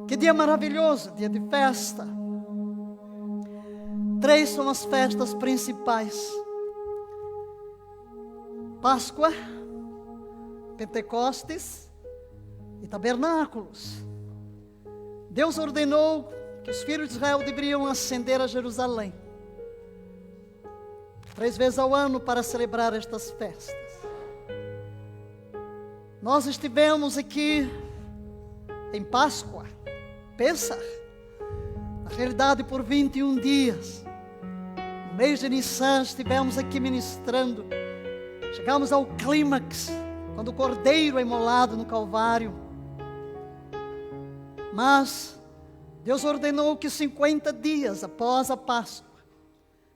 Que dia maravilhoso, dia de festa. 3 são as festas principais: Páscoa, Pentecostes e Tabernáculos. Deus ordenou que os filhos de Israel deveriam ascender a Jerusalém 3 vezes ao ano para celebrar estas festas. Nós estivemos aqui em Páscoa, Pêssar, na realidade por 21 dias. No mês de Nissan estivemos aqui ministrando. Chegamos ao clímax, quando o cordeiro é imolado no Calvário. Mas Deus ordenou que 50 dias após a Páscoa,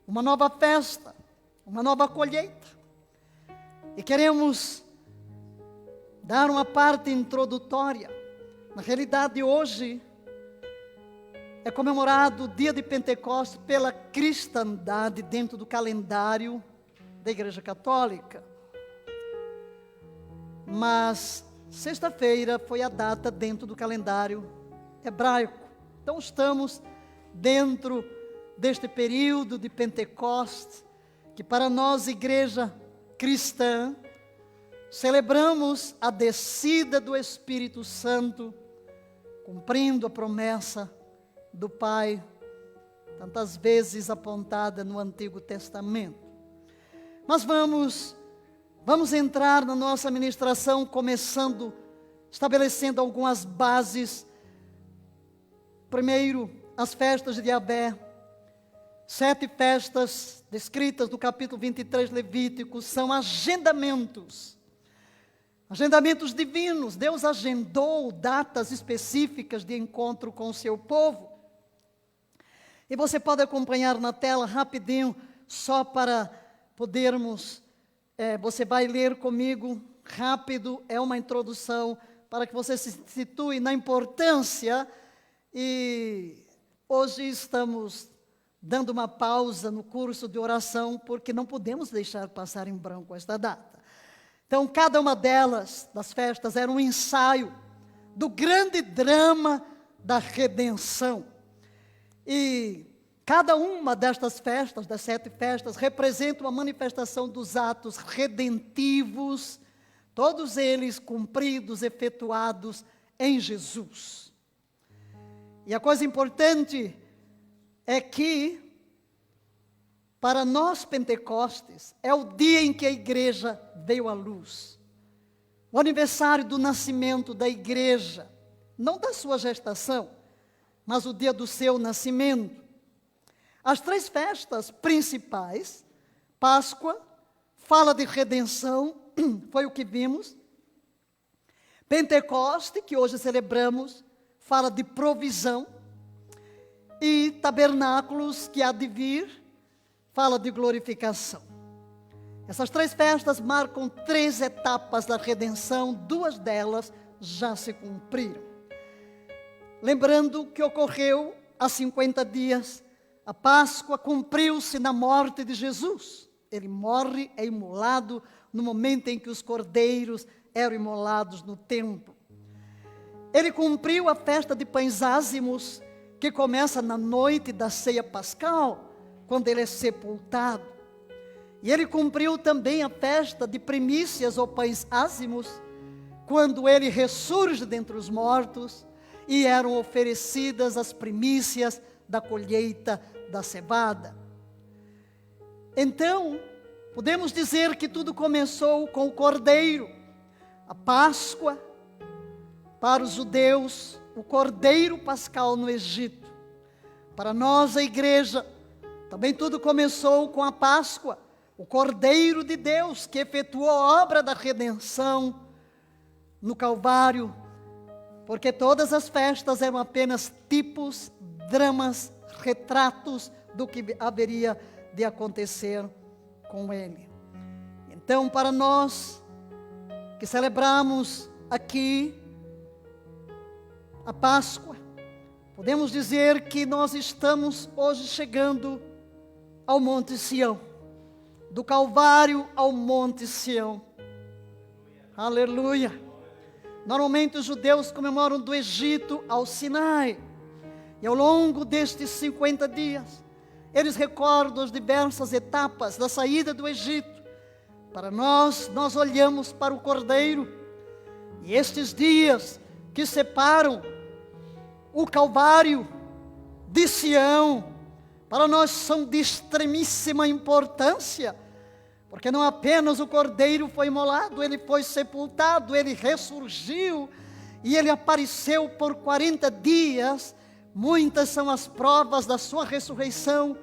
uma nova festa, uma nova colheita. E queremos dar uma parte introdutória. Na realidade, hoje é comemorado o dia de Pentecostes pela cristandade dentro do calendário da Igreja Católica. Mas sexta-feira foi a data dentro do calendário hebraico. Então estamos dentro deste período de Pentecostes, que para nós, igreja cristã, celebramos a descida do Espírito Santo, cumprindo a promessa do Pai, tantas vezes apontada no Antigo Testamento. Mas vamos entrar na nossa ministração, começando, estabelecendo algumas bases. Primeiro, as festas de Yahvé. 7 festas descritas no capítulo 23 Levítico são agendamentos divinos. Deus agendou datas específicas de encontro com o seu povo. E você pode acompanhar na tela rapidinho, só para podermos, você vai ler comigo rápido, é uma introdução para que você se situe na importância. E hoje estamos dando uma pausa no curso de oração, porque não podemos deixar passar em branco esta data. Então, cada uma delas, das festas, era um ensaio do grande drama da redenção. E cada uma destas festas, das 7 festas, representa uma manifestação dos atos redentivos, todos eles cumpridos, efetuados em Jesus. E a coisa importante é que, para nós Pentecostes, é o dia em que a igreja veio à luz. O aniversário do nascimento da igreja, não da sua gestação, mas o dia do seu nascimento. As 3 festas principais, Páscoa, fala de redenção, foi o que vimos. Pentecoste, que hoje celebramos, fala de provisão. E Tabernáculos, que há de vir, fala de glorificação. Essas 3 festas marcam 3 etapas da redenção, 2 delas já se cumpriram. Lembrando que ocorreu há 50 dias, a Páscoa cumpriu-se na morte de Jesus. Ele morre, é imolado no momento em que os cordeiros eram imolados no templo. Ele cumpriu a festa de pães ázimos, que começa na noite da ceia pascal, quando ele é sepultado. E ele cumpriu também a festa de primícias ou pães ázimos, quando ele ressurge dentre os mortos, e eram oferecidas as primícias da colheita da cevada. Então, podemos dizer que tudo começou com o cordeiro. A Páscoa, para os judeus, o cordeiro pascal no Egito. Para nós, a igreja, também tudo começou com a Páscoa, o Cordeiro de Deus, que efetuou a obra da redenção no Calvário, porque todas as festas eram apenas tipos, dramas, retratos do que haveria de acontecer com ele. Então, para nós que celebramos aqui a Páscoa, podemos dizer que nós estamos hoje chegando ao Monte Sião, do Calvário ao Monte Sião. Aleluia! Normalmente os judeus comemoram do Egito ao Sinai. E ao longo destes 50 dias, eles recordam as diversas etapas da saída do Egito. Para nós olhamos para o Cordeiro. E estes dias que separam o Calvário de Sião, para nós são de extremíssima importância. Porque não apenas o Cordeiro foi imolado, ele foi sepultado, ele ressurgiu e ele apareceu por 40 dias. Muitas são as provas da sua ressurreição.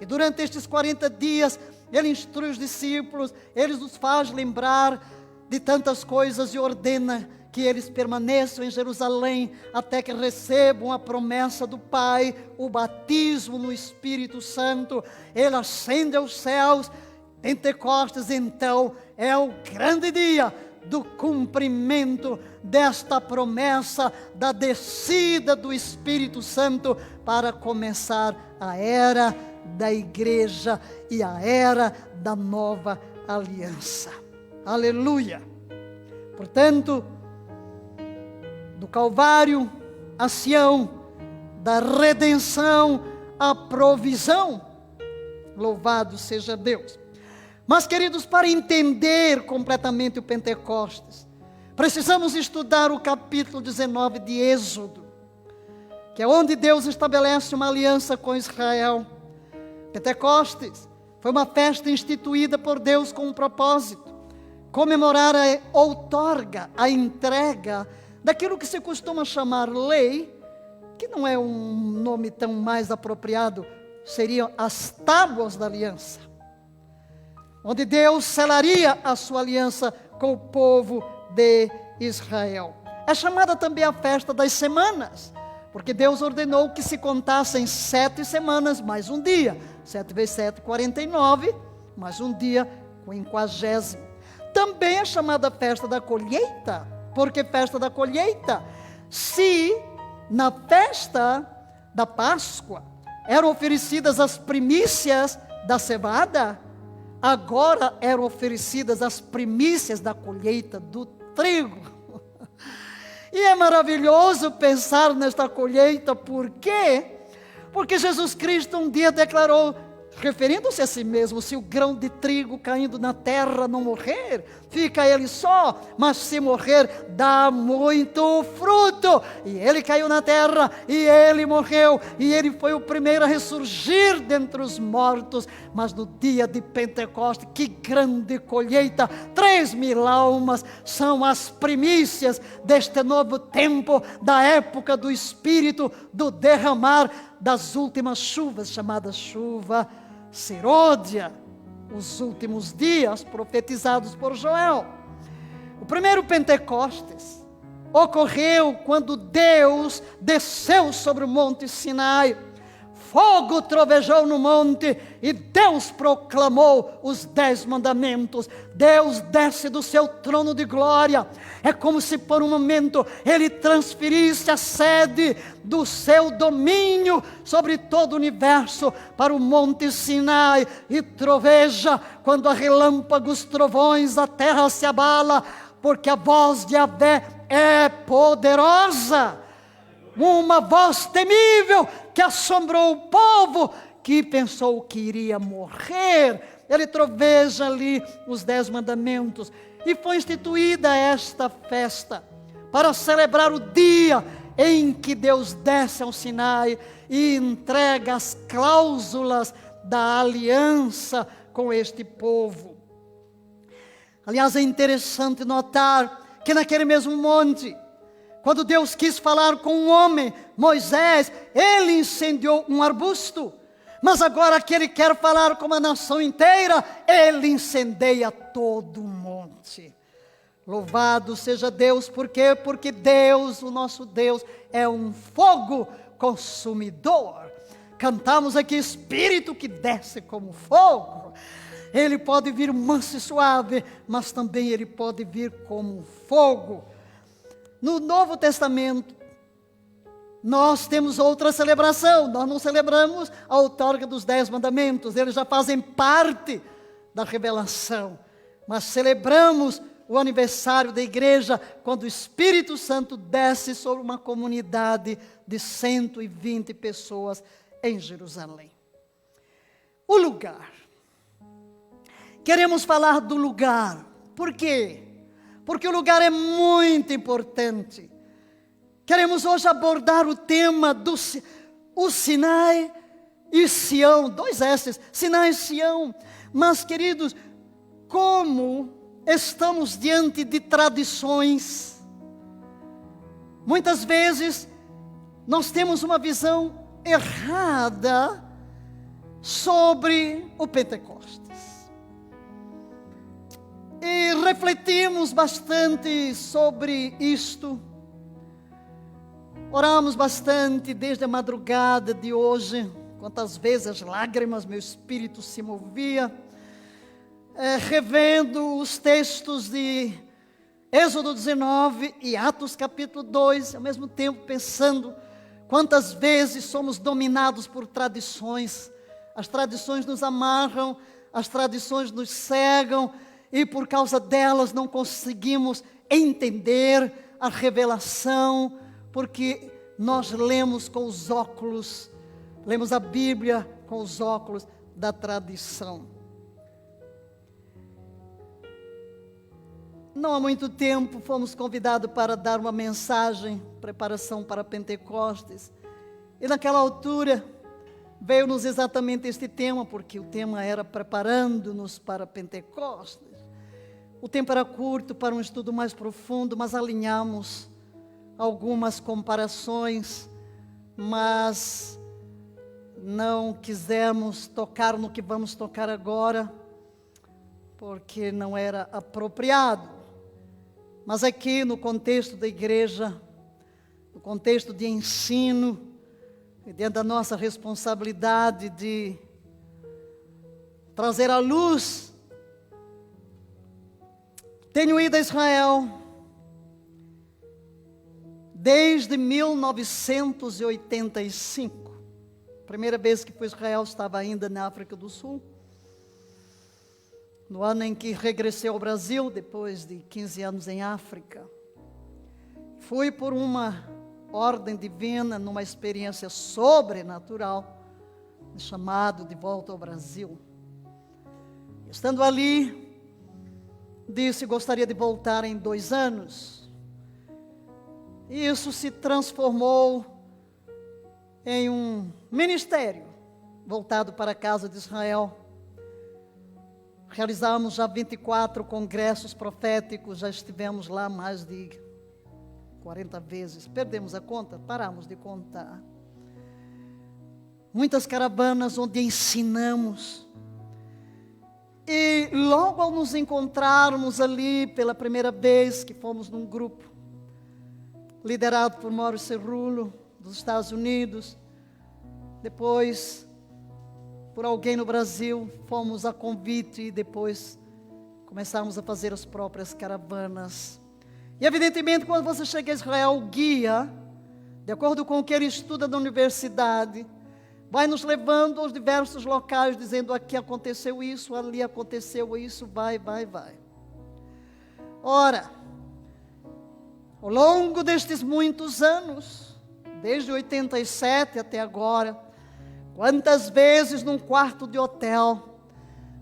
E durante estes 40 dias, ele instrui os discípulos, ele nos faz lembrar de tantas coisas e ordena que eles permaneçam em Jerusalém até que recebam a promessa do Pai, o batismo no Espírito Santo. Ele ascende aos céus. Pentecostes, então, é o grande dia do cumprimento desta promessa, da descida do Espírito Santo, para começar a era da igreja e a era da nova aliança. Aleluia! Portanto, do Calvário a Sião, da redenção à provisão, louvado seja Deus. Mas, queridos, para entender completamente o Pentecostes, precisamos estudar o capítulo 19 de Êxodo, que é onde Deus estabelece uma aliança com Israel. Pentecostes foi uma festa instituída por Deus com um propósito: comemorar a outorga, a entrega daquilo que se costuma chamar lei, que não é um nome tão mais apropriado, seriam as tábuas da aliança, onde Deus selaria a sua aliança com o povo de Israel. É chamada também a festa das semanas, porque Deus ordenou que se contassem 7 semanas, mais um dia. 7 vezes 7, 49, mais um dia, 50º. Também é chamada festa da colheita. Por que festa da colheita? Se na festa da Páscoa eram oferecidas as primícias da cevada, agora eram oferecidas as primícias da colheita do trigo. E é maravilhoso pensar nesta colheita. Por quê? Porque Jesus Cristo um dia declarou, referindo-se a si mesmo: se o grão de trigo caindo na terra não morrer, fica ele só, mas se morrer, dá muito fruto. E ele caiu na terra, e ele morreu, e ele foi o primeiro a ressurgir dentre os mortos. Mas no dia de Pentecostes, que grande colheita! 3.000 almas são as primícias deste novo tempo, da época do Espírito, do derramar das últimas chuvas, chamada chuva serôdia, os últimos dias profetizados por Joel. O primeiro Pentecostes ocorreu quando Deus desceu sobre o monte Sinai. Fogo trovejou no monte e Deus proclamou os 10 mandamentos. Deus desce do seu trono de glória. É como se por um momento ele transferisse a sede do seu domínio sobre todo o universo para o monte Sinai, e troveja. Quando há relâmpagos, trovões, a terra se abala, porque a voz de Yahvé é poderosa. Uma voz temível que assombrou o povo, que pensou que iria morrer. Ele troveja ali os 10 mandamentos. E foi instituída esta festa para celebrar o dia em que Deus desce ao Sinai e entrega as cláusulas da aliança com este povo. Aliás, é interessante notar que naquele mesmo monte, quando Deus quis falar com um homem, Moisés, ele incendiou um arbusto. Mas agora que ele quer falar com a nação inteira, ele incendeia todo o monte. Louvado seja Deus. Por quê? Porque Deus, o nosso Deus, é um fogo consumidor. Cantamos aqui: Espírito que desce como fogo. Ele pode vir manso e suave, mas também ele pode vir como fogo. No Novo Testamento, nós temos outra celebração. Nós não celebramos a outorga dos 10 mandamentos, eles já fazem parte da revelação. Mas celebramos o aniversário da igreja, quando o Espírito Santo desce sobre uma comunidade de 120 pessoas em Jerusalém. O lugar. Queremos falar do lugar. Por quê? Porque o lugar é muito importante. Queremos hoje abordar o tema do o Sinai e Sião, 2 S's, Sinai e Sião. Mas, queridos, como estamos diante de tradições, muitas vezes nós temos uma visão errada sobre o Pentecostes. E refletimos bastante sobre isto. Oramos bastante desde a madrugada de hoje. Quantas vezes as lágrimas, meu espírito se movia, revendo os textos de Êxodo 19 e Atos capítulo 2, ao mesmo tempo pensando quantas vezes somos dominados por tradições. As tradições nos amarram, as tradições nos cegam, e por causa delas não conseguimos entender a revelação, porque nós lemos com os óculos, lemos a Bíblia com os óculos da tradição. Não há muito tempo fomos convidados para dar uma mensagem, preparação para Pentecostes, e naquela altura veio-nos exatamente este tema, porque o tema era preparando-nos para Pentecostes. O tempo era curto para um estudo mais profundo, mas alinhamos algumas comparações, mas não quisemos tocar no que vamos tocar agora, porque não era apropriado. Mas aqui no contexto da igreja, no contexto de ensino, e dentro da nossa responsabilidade de trazer à luz, tenho ido a Israel desde 1985. Primeira vez que fui a Israel estava ainda na África do Sul. No ano em que regressei ao Brasil, depois de 15 anos em África. Fui por uma ordem divina, numa experiência sobrenatural, chamado de volta ao Brasil. Estando ali, disse gostaria de voltar em 2 anos. E isso se transformou em um ministério voltado para a casa de Israel. Realizamos já 24 congressos proféticos, já estivemos lá mais de 40 vezes. Perdemos a conta, paramos de contar. Muitas caravanas onde ensinamos. E logo ao nos encontrarmos ali pela primeira vez, que fomos num grupo liderado por Mauro Cerullo, dos Estados Unidos, depois por alguém no Brasil, fomos a convite e depois começamos a fazer as próprias caravanas. E evidentemente quando você chega a Israel, o guia, de acordo com o que ele estuda na universidade, vai nos levando aos diversos locais, dizendo aqui aconteceu isso, ali aconteceu isso, vai. Ora, ao longo destes muitos anos, desde 87 até agora, quantas vezes num quarto de hotel,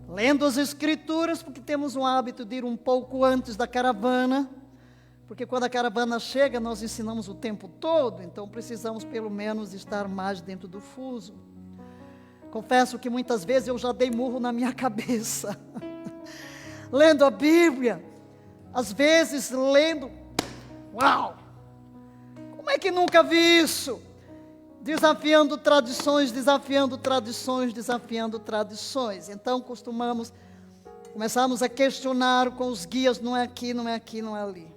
lendo as escrituras, porque temos um hábito de ir um pouco antes da caravana, porque quando a caravana chega, nós ensinamos o tempo todo, então precisamos pelo menos estar mais dentro do fuso. Confesso que muitas vezes eu já dei murro na minha cabeça, lendo a Bíblia, às vezes lendo, uau, como é que nunca vi isso? Desafiando tradições. Então começamos a questionar com os guias, não é aqui, não é ali.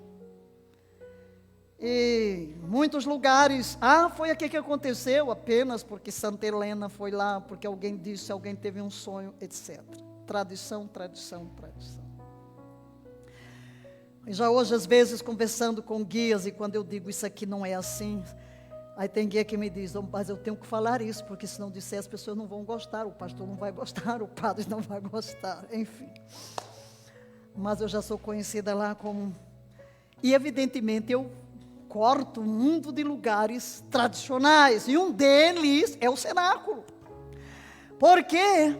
E muitos lugares, foi aqui que aconteceu, apenas porque Santa Helena foi lá, porque alguém disse, alguém teve um sonho, etc. Tradição. E já hoje, às vezes, conversando com guias, e quando eu digo isso aqui não é assim, aí tem guia que me diz, mas eu tenho que falar isso, porque se não disser as pessoas não vão gostar, o pastor não vai gostar, o padre não vai gostar, enfim. mas eu já sou conhecida lá como... E evidentemente eu corto um mundo de lugares tradicionais, e um deles é o cenáculo. Porque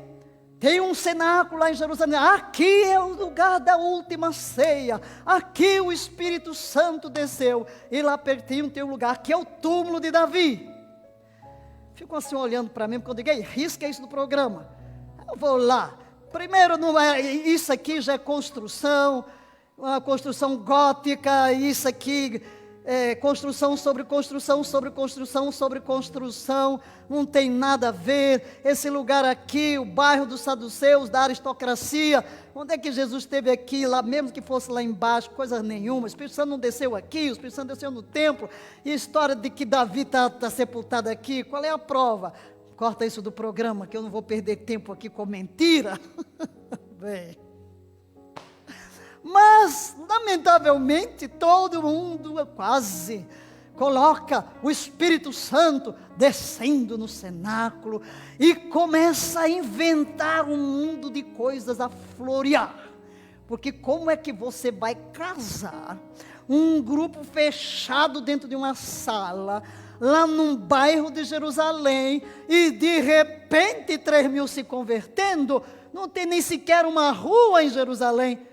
tem um cenáculo lá em Jerusalém, aqui é o lugar da última ceia, aqui o Espírito Santo desceu, e lá pertinho tem um lugar, que é o túmulo de Davi. Ficam assim olhando para mim, porque eu digo, ei, risca isso do programa. Eu vou lá. Primeiro, não é, isso aqui já é construção, uma construção gótica, isso aqui é construção sobre construção, sobre construção, sobre construção, não tem nada a ver. Esse lugar aqui, o bairro dos saduceus, da aristocracia, onde é que Jesus esteve aqui, lá mesmo que fosse lá embaixo, coisa nenhuma. O Espírito Santo não desceu aqui, o Espírito Santo desceu no templo. E a história de que Davi está sepultado aqui, qual é a prova? Corta isso do programa, que eu não vou perder tempo aqui com mentira. Bem, mas, lamentavelmente, todo mundo quase coloca o Espírito Santo descendo no cenáculo e começa a inventar um mundo de coisas a florear. Porque como é que você vai casar um grupo fechado dentro de uma sala, lá num bairro de Jerusalém, e de repente 3.000 se convertendo? Não tem nem sequer uma rua em Jerusalém.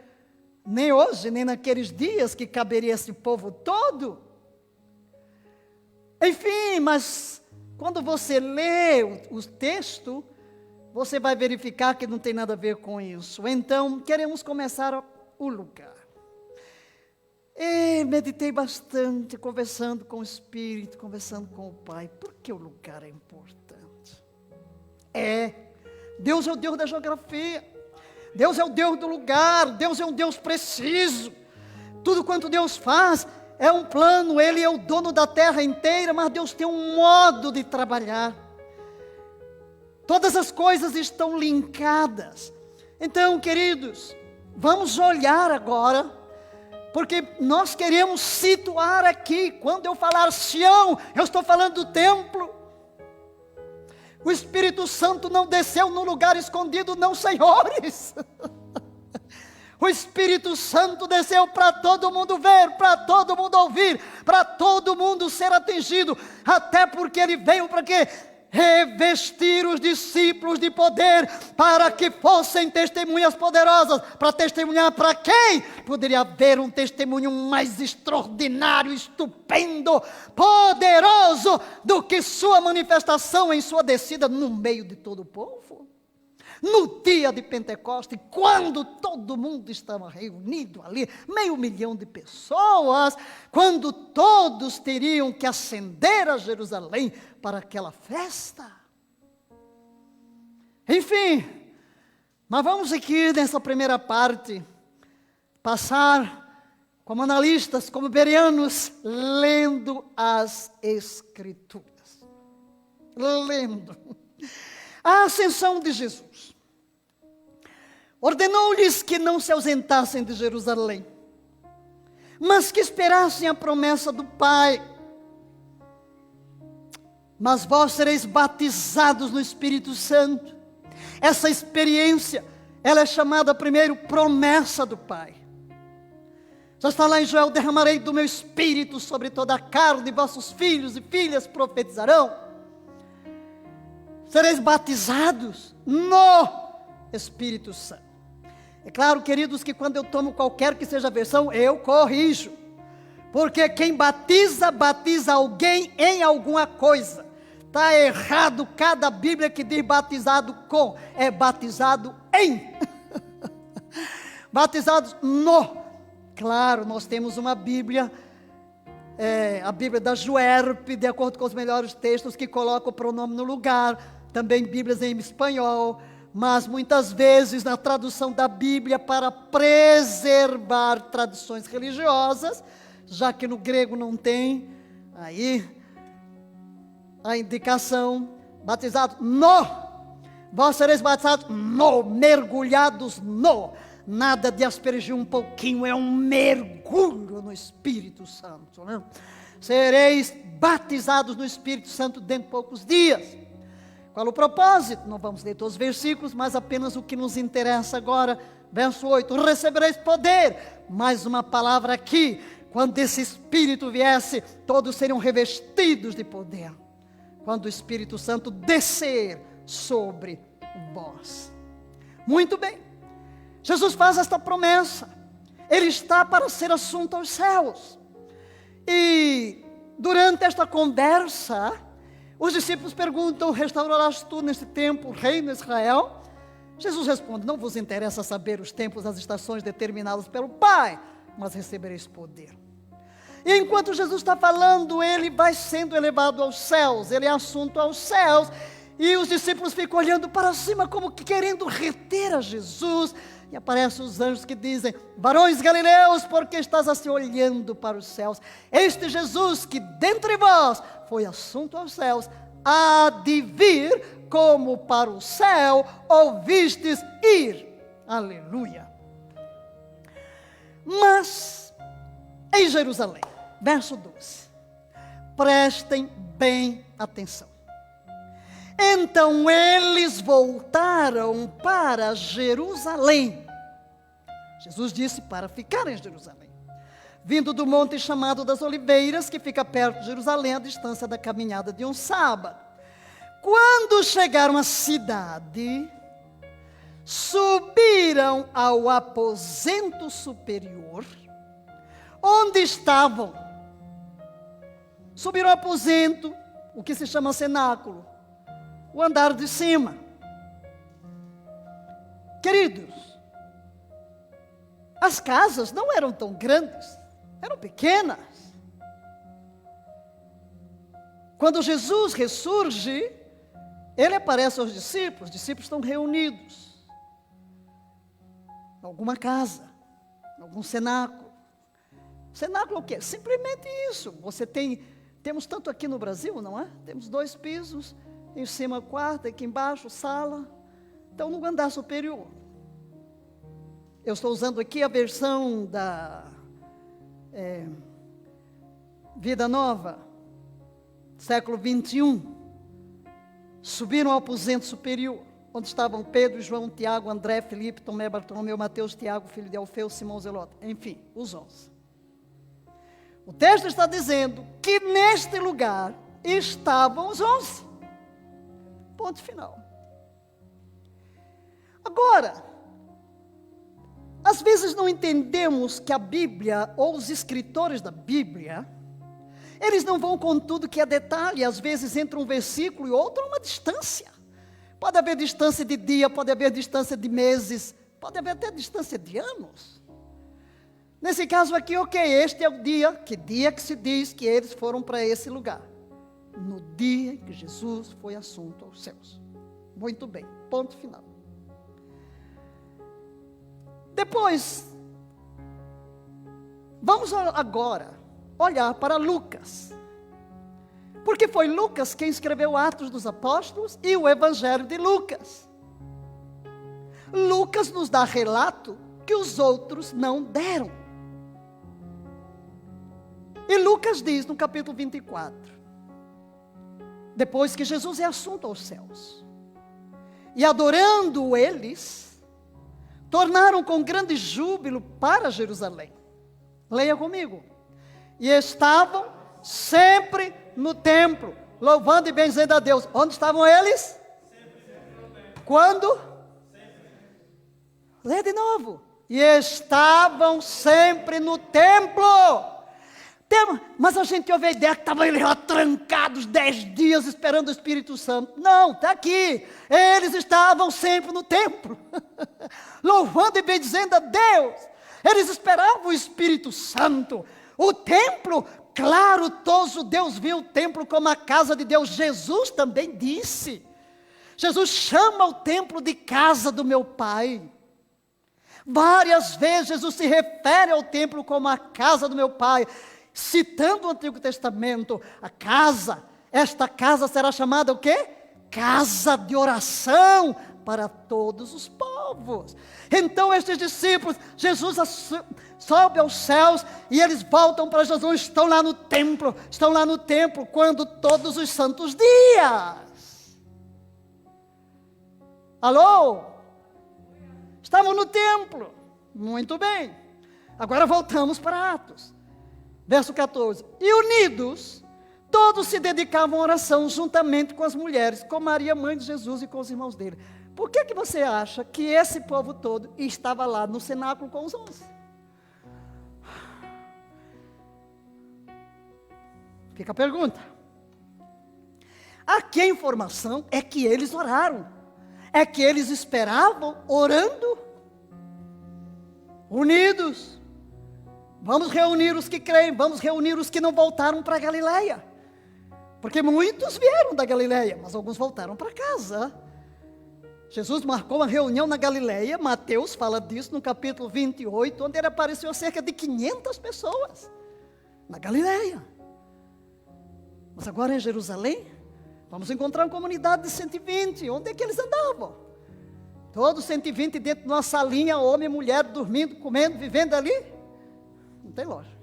Nem hoje, nem naqueles dias que caberia esse povo todo. Enfim, mas quando você lê o texto, você vai verificar que não tem nada a ver com isso. Então, queremos começar o lugar. E meditei bastante, conversando com o Espírito, conversando com o Pai. Por que o lugar é importante? Deus é o Deus da geografia. Deus é o Deus do lugar, Deus é um Deus preciso. Tudo quanto Deus faz é um plano, Ele é o dono da terra inteira, mas Deus tem um modo de trabalhar. Todas as coisas estão linkadas. Então, queridos, vamos olhar agora, porque nós queremos situar aqui. Quando eu falar Sião, eu estou falando do templo. O Espírito Santo não desceu num lugar escondido, não, senhores. O Espírito Santo desceu para todo mundo ver, para todo mundo ouvir, para todo mundo ser atingido. Até porque Ele veio para quê? Revestir os discípulos de poder, para que fossem testemunhas poderosas. Para testemunhar para quem? Poderia haver um testemunho mais extraordinário, estupendo, poderoso do que sua manifestação em sua descida no meio de todo o povo. No dia de Pentecostes, quando todo mundo estava reunido ali, 500.000 de pessoas, quando todos teriam que ascender a Jerusalém para aquela festa. Enfim, mas vamos aqui nessa primeira parte, passar como analistas, como bereanos, lendo as Escrituras. Lendo. A ascensão de Jesus. Ordenou-lhes que não se ausentassem de Jerusalém, mas que esperassem a promessa do Pai. Mas vós sereis batizados no Espírito Santo. Essa experiência, ela é chamada primeiro promessa do Pai. Já está lá em Joel: derramarei do meu Espírito sobre toda a carne, vossos filhos e filhas profetizarão. Sereis batizados no Espírito Santo. É claro, queridos, que quando eu tomo qualquer que seja a versão, eu corrijo. Porque quem batiza, batiza alguém em alguma coisa. Está errado cada Bíblia que diz batizado com. É batizado em. Batizados no. Claro, nós temos uma Bíblia, a Bíblia da Juerp, de acordo com os melhores textos, que coloca o pronome no lugar. Também Bíblias em espanhol. Mas muitas vezes na tradução da Bíblia, para preservar tradições religiosas, já que no grego não tem, aí a indicação: batizado no. Vós sereis batizados no, mergulhados no. Nada de aspergir um pouquinho, é um mergulho no Espírito Santo, né? Sereis batizados no Espírito Santo dentro de poucos dias. Qual o propósito? Não vamos ler todos os versículos, mas apenas o que nos interessa agora, verso 8, recebereis poder. Mais uma palavra aqui, quando esse Espírito viesse, todos seriam revestidos de poder. Quando o Espírito Santo descer sobre vós. Muito bem, Jesus faz esta promessa, ele está para ser assunto aos céus, e durante esta conversa, os discípulos perguntam, restaurarás tu neste tempo o reino de Israel? Jesus responde, não vos interessa saber os tempos, as estações determinadas pelo Pai, mas recebereis poder. E enquanto Jesus está falando, ele vai sendo elevado aos céus, ele é assunto aos céus, e os discípulos ficam olhando para cima, como que querendo reter a Jesus. E aparecem os anjos que dizem, varões galileus, por que estás assim olhando para os céus? Este Jesus que dentre vós foi assunto aos céus, há de vir como para o céu ouvistes ir. Aleluia. Mas, em Jerusalém, verso 12, prestem bem atenção. Então eles voltaram para Jerusalém. Jesus disse para ficar em Jerusalém. Vindo do monte chamado das Oliveiras, que fica perto de Jerusalém, a distância da caminhada de um sábado. Quando chegaram à cidade, subiram ao aposento superior, onde estavam. Subiram ao aposento, o que se chama cenáculo. O andar de cima. Queridos, as casas não eram tão grandes, eram pequenas. Quando Jesus ressurge, ele aparece aos discípulos, os discípulos estão reunidos em alguma casa, em algum cenáculo. Cenáculo é o quê? Simplesmente isso. Temos tanto aqui no Brasil, não é? Temos 2 pisos, em cima quarto, aqui embaixo sala. Então no andar superior. Eu estou usando aqui a versão da Vida Nova, século 21. Subiram ao aposento superior, onde estavam Pedro, João, Tiago, André, Filipe, Tomé, Bartolomeu, Mateus, Tiago, filho de Alfeu, Simão Zelota, enfim, os 11. O texto está dizendo que neste lugar estavam os 11. Ponto final. Agora, às vezes não entendemos que a Bíblia, ou os escritores da Bíblia, eles não vão com tudo que é detalhe. Às vezes entre um versículo e outro há uma distância. Pode haver distância de dia, pode haver distância de meses, pode haver até distância de anos. Nesse caso aqui, ok, este é o dia que se diz que eles foram para esse lugar. No dia em que Jesus foi assunto aos céus. Muito bem, ponto final. Depois, vamos agora olhar para Lucas. Porque foi Lucas quem escreveu Atos dos Apóstolos e o Evangelho de Lucas. Lucas nos dá relato que os outros não deram. E Lucas diz no capítulo 24, depois que Jesus é assunto aos céus, e adorando eles, tornaram com grande júbilo para Jerusalém. Leia comigo. E estavam sempre no templo, louvando e bendizendo a Deus. Onde estavam eles? Quando? Leia de novo. E estavam sempre no templo. Mas a gente ouve a ideia que estavam lá trancados 10 dias esperando o Espírito Santo. Não, está aqui. Eles estavam sempre no templo, louvando e bendizendo a Deus. Eles esperavam o Espírito Santo. O templo, claro, todos os judeus viam o templo como a casa de Deus. Jesus também disse. Jesus chama o templo de casa do meu Pai. Várias vezes Jesus se refere ao templo como a casa do meu Pai. Citando o Antigo Testamento, esta casa será chamada o quê? Casa de oração para todos os povos. Então estes discípulos, Jesus sobe aos céus e eles voltam para Jesus, estão lá no templo, quando todos os santos dias. Alô? Estavam no templo. Muito bem. Agora voltamos para Atos. Verso 14. E unidos, todos se dedicavam à oração juntamente com as mulheres, com Maria, mãe de Jesus, e com os irmãos dele. Por que você acha que esse povo todo estava lá no cenáculo com os 11? Fica a pergunta. Aqui a informação é que eles oraram. É que eles esperavam orando. Unidos. Vamos reunir os que creem, vamos reunir os que não voltaram para a Galileia. Porque muitos vieram da Galileia, mas alguns voltaram para casa. Jesus marcou uma reunião na Galileia, Mateus fala disso no capítulo 28, onde ele apareceu a cerca de 500 pessoas, na Galileia. Mas agora em Jerusalém, vamos encontrar uma comunidade de 120, onde é que eles andavam? Todos 120 dentro de uma salinha, homem e mulher, dormindo, comendo, vivendo ali? Não tem lógica.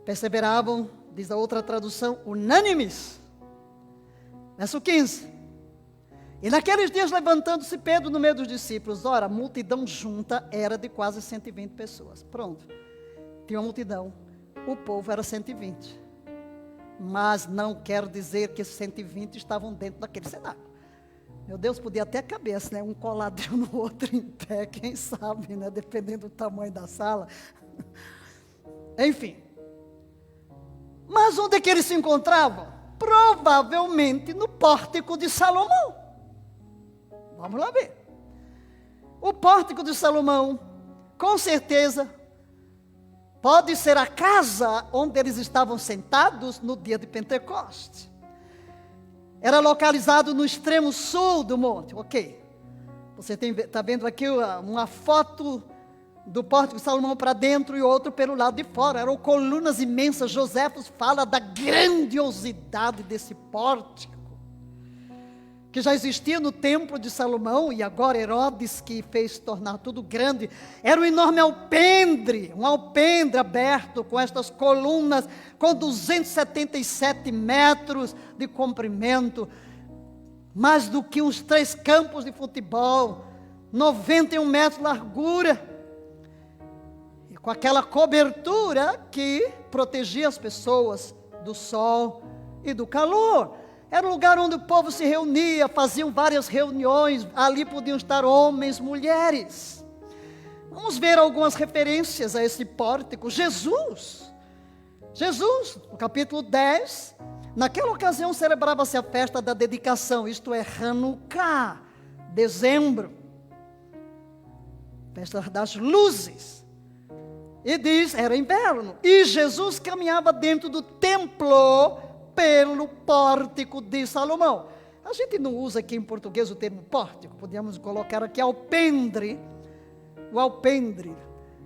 Perseveravam, diz a outra tradução, unânimes. Verso 15. E naqueles dias, levantando-se Pedro no meio dos discípulos, ora, a multidão junta era de quase 120 pessoas. Pronto. Tinha uma multidão. O povo era 120. Mas não quer dizer que esses 120 estavam dentro daquele cenáculo. Meu Deus, podia até caber, né? Um coladinho no outro em pé, quem sabe, né? Dependendo do tamanho da sala. Enfim. Mas onde é que eles se encontravam? Provavelmente no pórtico de Salomão. Vamos lá ver. O pórtico de Salomão, com certeza, pode ser a casa onde eles estavam sentados no dia de Pentecostes. Era localizado no extremo sul do monte. Ok. Você está vendo aqui uma foto do pórtico de Salomão para dentro e outro pelo lado de fora. Eram colunas imensas. Joséfos fala da grandiosidade desse pórtico, que já existia no templo de Salomão, e agora Herodes que fez tornar tudo grande. Era um enorme alpendre, um alpendre aberto com estas colunas, com 277 metros de comprimento, mais do que uns 3 campos de futebol, 91 metros de largura, e com aquela cobertura que protegia as pessoas do sol e do calor. Era um lugar onde o povo se reunia, faziam várias reuniões, ali podiam estar homens, mulheres. Vamos ver algumas referências a esse pórtico. Jesus, no capítulo 10, naquela ocasião celebrava-se a festa da dedicação, isto é, Hanukkah, dezembro, festa das luzes. E diz, era inverno, e Jesus caminhava dentro do templo, pelo pórtico de Salomão. A gente não usa aqui em português o termo pórtico, podíamos colocar aqui alpendre, o alpendre,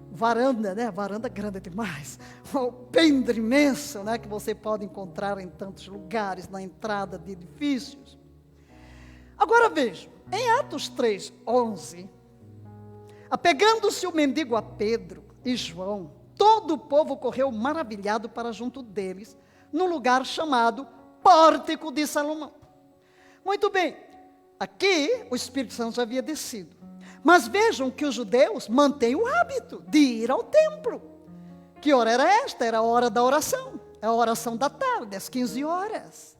varanda, né? Varanda grande demais, um alpendre imenso, né? Que você pode encontrar em tantos lugares, na entrada de edifícios. Agora veja, em Atos 3:11, apegando-se o mendigo a Pedro e João, todo o povo correu maravilhado para junto deles, num lugar chamado Pórtico de Salomão. Muito bem, aqui o Espírito Santo já havia descido. Mas vejam que os judeus mantêm o hábito de ir ao templo. Que hora era esta? Era a hora da oração. É a oração da tarde, às 15 horas.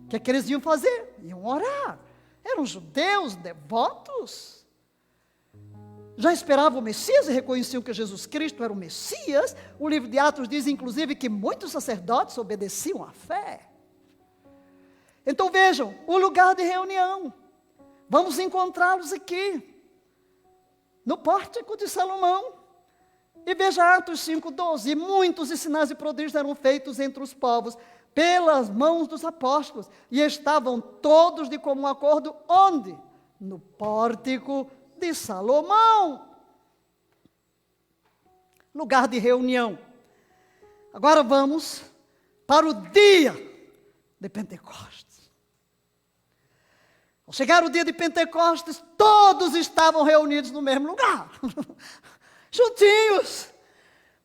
O que é que eles iam fazer? Iam orar. Eram judeus devotos. Já esperavam o Messias e reconheciam que Jesus Cristo era o Messias. O livro de Atos diz, inclusive, que muitos sacerdotes obedeciam à fé. Então vejam, o lugar de reunião. Vamos encontrá-los aqui, no pórtico de Salomão. E veja Atos 5:12. E muitos sinais e prodígios eram feitos entre os povos, pelas mãos dos apóstolos. E estavam todos de comum acordo, onde? No pórtico de Salomão, lugar de reunião. Agora vamos para o dia de Pentecostes. Ao chegar o dia de Pentecostes, todos estavam reunidos no mesmo lugar, juntinhos.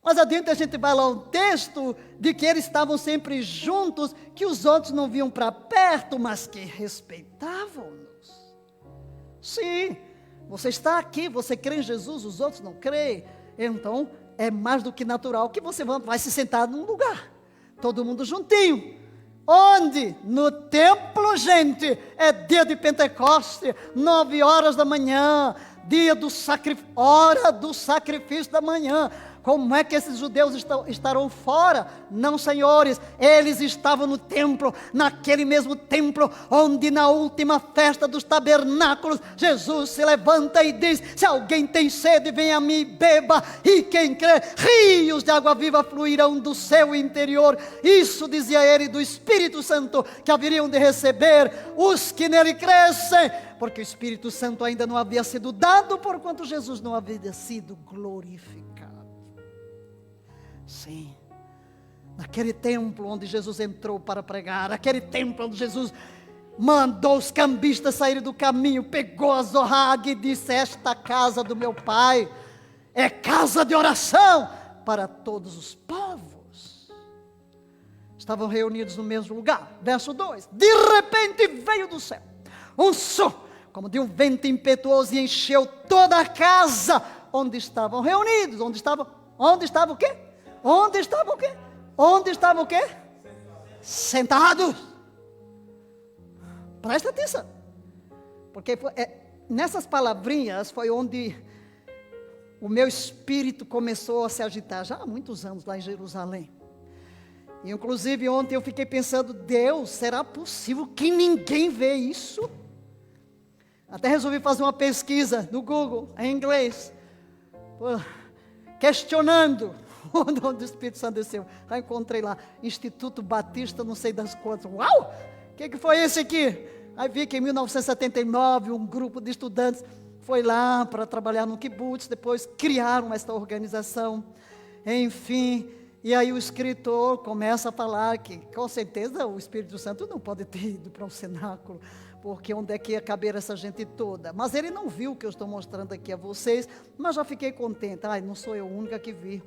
Mas adiante a gente vai lá um texto de que eles estavam sempre juntos, que os outros não viam para perto, mas que respeitavam-nos. Sim, você está aqui, você crê em Jesus, os outros não creem. Então, é mais do que natural que você vai se sentar num lugar. Todo mundo juntinho. Onde? No templo, gente. É dia de Pentecoste, 9 horas da manhã, dia do hora do sacrifício da manhã. Como é que esses judeus estarão fora? Não, senhores, eles estavam no templo, naquele mesmo templo, onde na última festa dos tabernáculos, Jesus se levanta e diz: se alguém tem sede, venha a mim e beba, e quem crê, rios de água viva fluirão do seu interior. Isso dizia ele do Espírito Santo, que haveriam de receber os que nele crescem, porque o Espírito Santo ainda não havia sido dado, porquanto Jesus não havia sido glorificado. Sim, naquele templo onde Jesus entrou para pregar, aquele templo onde Jesus mandou os cambistas saírem do caminho, pegou a zorraga e disse: esta casa do meu pai é casa de oração para todos os povos. Estavam reunidos no mesmo lugar. Verso 2: de repente veio do céu um som como de um vento impetuoso e encheu toda a casa onde estavam reunidos. Onde estava o quê? Onde estavam o quê? Onde estavam o quê? Sentados. Presta atenção. Porque nessas palavrinhas foi onde o meu espírito começou a se agitar, já há muitos anos lá em Jerusalém. E inclusive ontem eu fiquei pensando: Deus, será possível que ninguém vê isso? Até resolvi fazer uma pesquisa no Google, em inglês, questionando onde o Espírito Santo desceu. Aí encontrei lá, Instituto Batista, não sei das quantas. Uau! O que foi esse aqui? Aí vi que em 1979, um grupo de estudantes foi lá para trabalhar no kibbutz, depois criaram esta organização, enfim. E aí o escritor começa a falar que, com certeza, o Espírito Santo não pode ter ido para um cenáculo, porque onde é que ia caber essa gente toda? Mas ele não viu o que eu estou mostrando aqui a vocês, mas já fiquei contente. Ai, não sou eu a única que vi.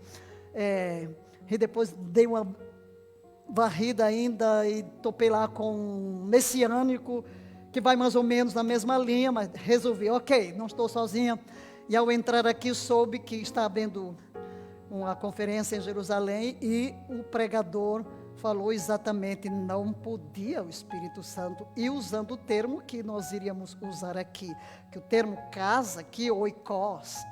E depois dei uma varrida ainda e topei lá com um messiânico, que vai mais ou menos na mesma linha, mas resolvi, ok, não estou sozinha. E ao entrar aqui soube que está havendo uma conferência em Jerusalém e o pregador falou exatamente: não podia o Espírito Santo, e usando o termo que nós iríamos usar aqui, que o termo casa aqui, oikos,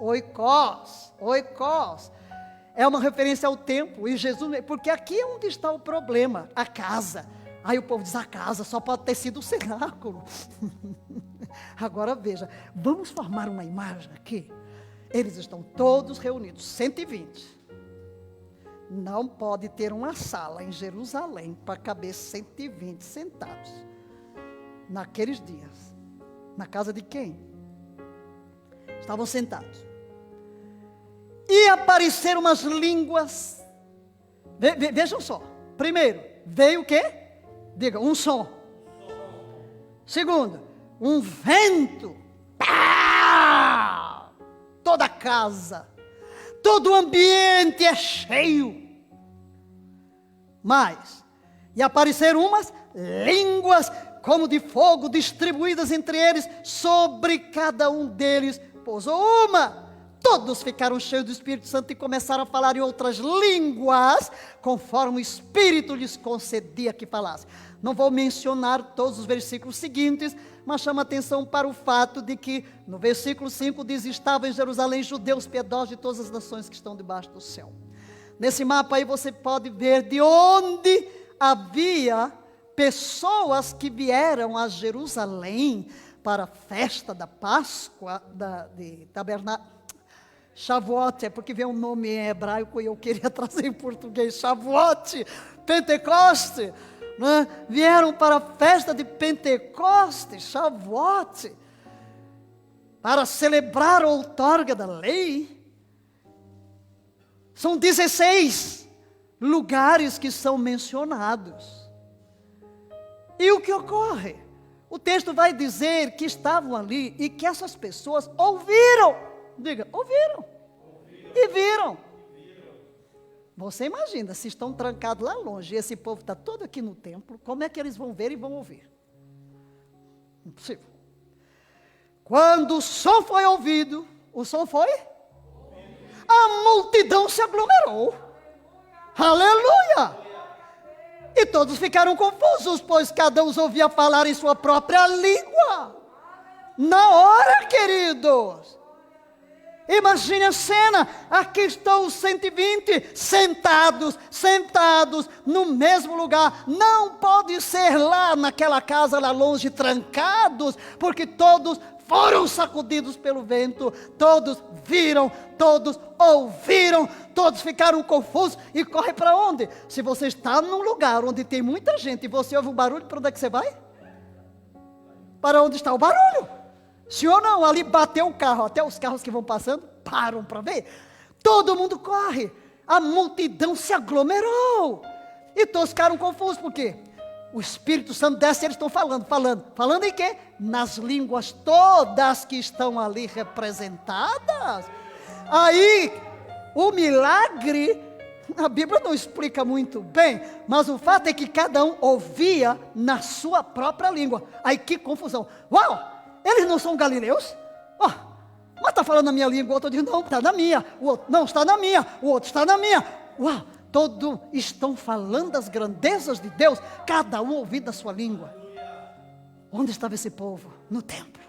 é uma referência ao templo, e Jesus, porque aqui é onde está o problema, a casa. Aí o povo diz: a casa só pode ter sido o cenáculo. Agora veja, vamos formar uma imagem aqui. Eles estão todos reunidos, 120. Não pode ter uma sala em Jerusalém para caber 120 sentados. Naqueles dias. Na casa de quem? Estavam sentados. E apareceram umas línguas. Vejam só. Primeiro, veio o quê? Diga, um som. Segundo, um vento. Pá! Toda a casa, todo o ambiente é cheio. E apareceram umas línguas como de fogo, distribuídas entre eles, sobre cada um deles pousou uma. Todos ficaram cheios do Espírito Santo e começaram a falar em outras línguas, conforme o Espírito lhes concedia que falassem. Não vou mencionar todos os versículos seguintes, mas chama atenção para o fato de que no versículo 5 diz: estavam em Jerusalém judeus piedosos de todas as nações que estão debaixo do céu. Nesse mapa aí você pode ver de onde havia pessoas que vieram a Jerusalém para a festa da Páscoa, de tabernáculo. Shavuot, é porque vem um nome em hebraico e eu queria trazer em português. Shavuot, Pentecoste, né? Vieram para a festa de Pentecoste, Shavuot, para celebrar a outorga da lei. São 16 lugares que são mencionados. E o que ocorre? O texto vai dizer que estavam ali e que essas pessoas ouviram. Diga, ouviram. E viram. Você imagina, se estão trancados lá longe, e esse povo está todo aqui no templo, como é que eles vão ver e vão ouvir? Impossível. Quando o som foi ouvido, o som foi? A multidão se aglomerou. Aleluia! E todos ficaram confusos, pois cada um os ouvia falar em sua própria língua. Na hora, queridos. Imagine a cena, aqui estão os 120 sentados no mesmo lugar. Não pode ser lá naquela casa lá longe, trancados, porque todos foram sacudidos pelo vento, todos viram, todos ouviram, todos ficaram confusos. E corre para onde? Se você está num lugar onde tem muita gente e você ouve um barulho, para onde é que você vai? Para onde está o barulho? Se ou não, ali bateu o carro, até os carros que vão passando param para ver. Todo mundo corre, a multidão se aglomerou. E todos ficaram confusos, por quê? O Espírito Santo desce e eles estão falando em quê? Nas línguas todas que estão ali representadas. Aí, o milagre, a Bíblia não explica muito bem, mas o fato é que cada um ouvia na sua própria língua. Aí que confusão. Uau! Eles não são galileus? Mas está falando na minha língua. O outro diz, não, está na minha. O outro, não, está na minha. O outro está na minha. Uau, todos estão falando das grandezas de Deus, cada um ouvindo a sua língua. Onde estava esse povo? No templo.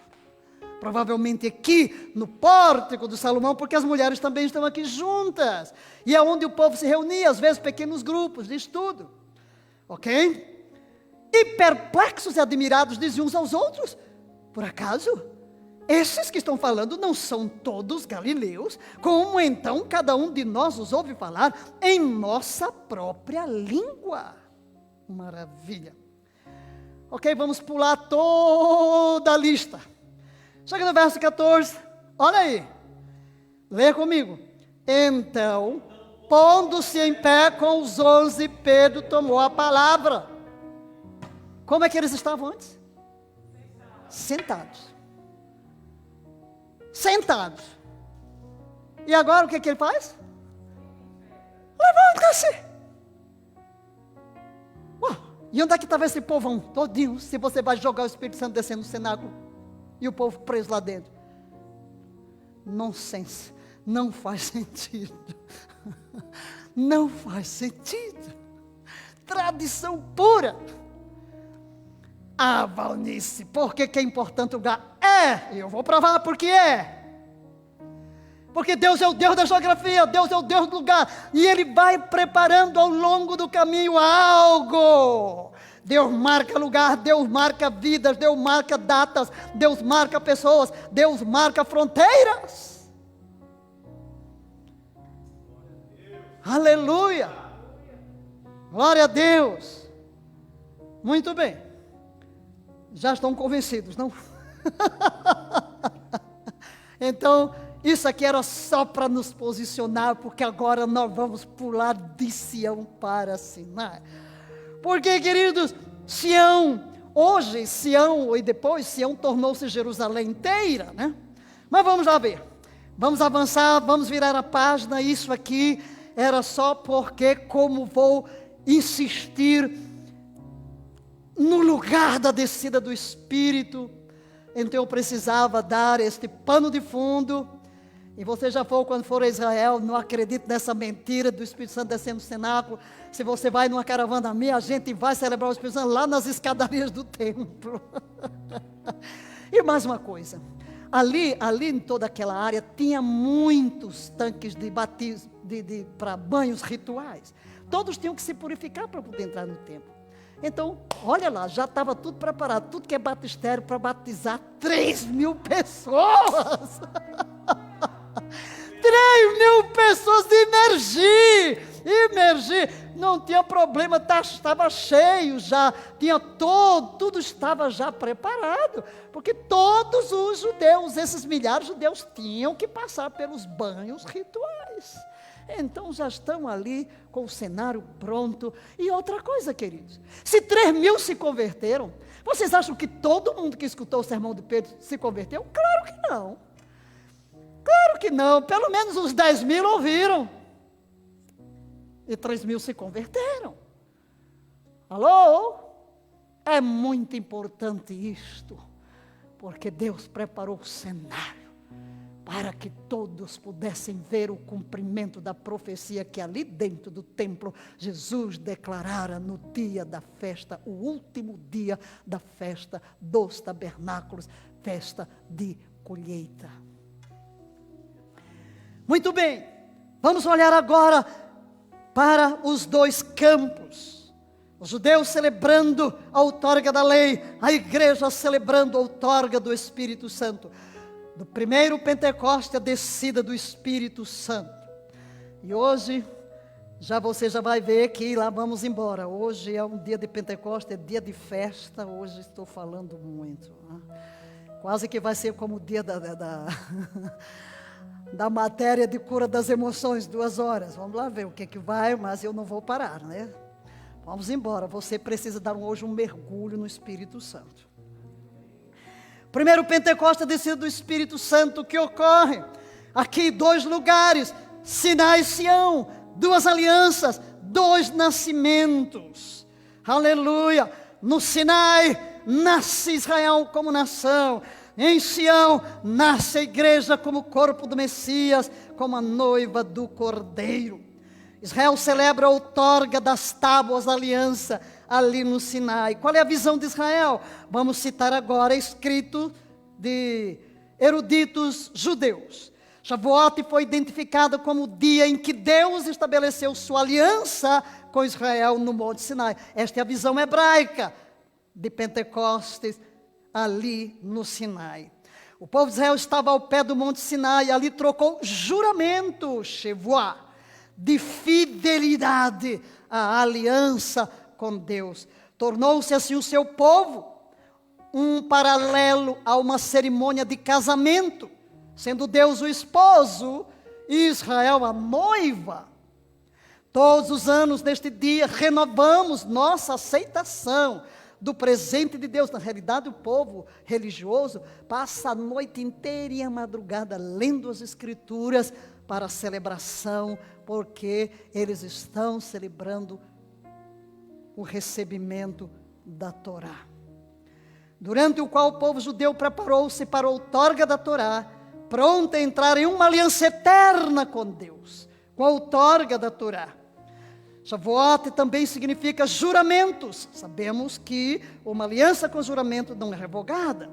Provavelmente aqui, no pórtico de Salomão, porque as mulheres também estão aqui juntas. E é onde o povo se reunia, às vezes pequenos grupos de estudo. Ok? E perplexos e admirados diziam uns aos outros, por acaso, esses que estão falando não são todos galileus? Como então cada um de nós os ouve falar em nossa própria língua? Maravilha. Ok, vamos pular toda a lista. Chega no verso 14, olha aí. Leia comigo. Então, pondo-se em pé com os 11, Pedro tomou a palavra. Como é que eles estavam antes? Sentados. E agora o que ele faz? Levanta-se. E onde é que estava esse povão todinho? Se você vai jogar o Espírito Santo descendo no cenáculo e o povo preso lá dentro. Nonsense. Não faz sentido. Não faz sentido. Tradição pura. Valnice, por que é importante o lugar? Eu vou provar porque é. Porque Deus é o Deus da geografia, Deus é o Deus do lugar. E Ele vai preparando ao longo do caminho algo. Deus marca lugar, Deus marca vidas, Deus marca datas, Deus marca pessoas, Deus marca fronteiras. Aleluia! Glória a Deus! Muito bem. Já estão convencidos, não? Então, isso aqui era só para nos posicionar, porque agora nós vamos pular de Sião para Sinai. Porque, queridos, Sião, hoje Sião, e depois Sião tornou-se Jerusalém inteira, né? Mas vamos lá ver. Vamos avançar, vamos virar a página. Isso aqui era só porque, como vou insistir no lugar da descida do Espírito, então eu precisava dar este pano de fundo. E você já foi quando for a Israel, não acredite nessa mentira do Espírito Santo descendo no cenáculo. Se você vai numa caravana minha, a gente vai celebrar o Espírito Santo lá nas escadarias do templo. E mais uma coisa, ali em toda aquela área tinha muitos tanques de batismo, para banhos rituais. Todos tinham que se purificar para poder entrar no templo. Então, olha lá, já estava tudo preparado, tudo que é batistério para batizar 3.000 pessoas. 3.000 pessoas imergir, não tinha problema, estava cheio já, tinha tudo estava já preparado, porque todos os judeus, esses milhares de judeus, tinham que passar pelos banhos rituais. Então já estão ali com o cenário pronto. E outra coisa, queridos, se 3.000 se converteram, vocês acham que todo mundo que escutou o sermão de Pedro se converteu? Claro que não. Claro que não, pelo menos uns 10.000 ouviram. E 3.000 se converteram. Alô? É muito importante isto. porque Deus preparou o cenário para que todos pudessem ver o cumprimento da profecia que ali dentro do templo Jesus declarara no dia da festa, o último dia da festa dos tabernáculos, festa de colheita. Muito bem, vamos olhar agora para os dois campos. Os judeus celebrando a outorga da lei, a igreja celebrando a outorga do Espírito Santo. Do primeiro Pentecoste, a descida do Espírito Santo. E hoje, você já vai ver que lá vamos embora. Hoje é um dia de Pentecoste, é dia de festa. Hoje estou falando muito. Quase que vai ser como o dia da matéria de cura das emoções, 2 horas. Vamos lá ver o que vai, mas eu não vou parar, né? Vamos embora. Você precisa dar hoje um mergulho no Espírito Santo. Primeiro Pentecoste, a descida do Espírito Santo, que ocorre aqui 2 lugares, Sinai e Sião, 2 alianças, 2 nascimentos. Aleluia! No Sinai nasce Israel como nação, em Sião nasce a igreja como corpo do Messias, como a noiva do Cordeiro. Israel celebra a outorga das tábuas da aliança ali no Sinai. Qual é a visão de Israel? Vamos citar agora escrito de eruditos judeus. Shavuot foi identificado como o dia em que Deus estabeleceu sua aliança com Israel no Monte Sinai. Esta é a visão hebraica de Pentecostes ali no Sinai. O povo de Israel estava ao pé do Monte Sinai e ali trocou juramento, Shavuot, de fidelidade à aliança com Deus. Tornou-se assim o seu povo um paralelo a uma cerimônia de casamento, sendo Deus o esposo e Israel a noiva. Todos os anos neste dia renovamos nossa aceitação do presente de Deus. Na realidade, o povo religioso passa a noite inteira e a madrugada lendo as Escrituras para a celebração, porque eles estão celebrando o recebimento da Torá, durante o qual o povo judeu preparou-se para a outorga da Torá, pronto a entrar em uma aliança eterna com Deus, com a outorga da Torá. Shavuot também significa juramentos. Sabemos que uma aliança com juramento não é revogada.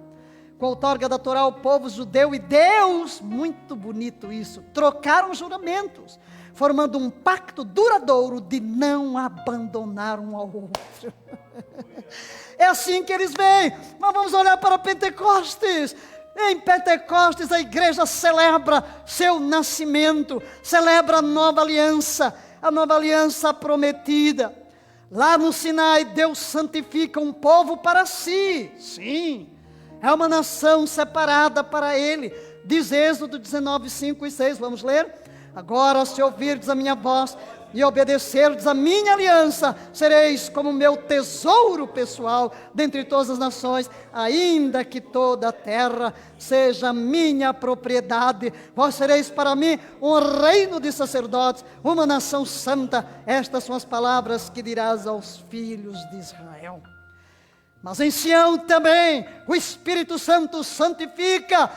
Com a outorga da Torá, o povo judeu e Deus, muito bonito isso, trocaram juramentos, formando um pacto duradouro de não abandonar um ao outro. É assim que eles veem. Mas vamos olhar para Pentecostes. Em Pentecostes a igreja celebra seu nascimento, celebra a nova aliança prometida. Lá no Sinai, Deus santifica um povo para si. Sim, é uma nação separada para Ele. Diz Êxodo 19, 5 e 6, vamos ler? Agora, se ouvirdes a minha voz e obedecerdes a minha aliança, sereis como meu tesouro pessoal dentre todas as nações, ainda que toda a terra seja minha propriedade. Vós sereis para mim um reino de sacerdotes, uma nação santa. Estas são as palavras que dirás aos filhos de Israel. Mas em Sião também o Espírito Santo santifica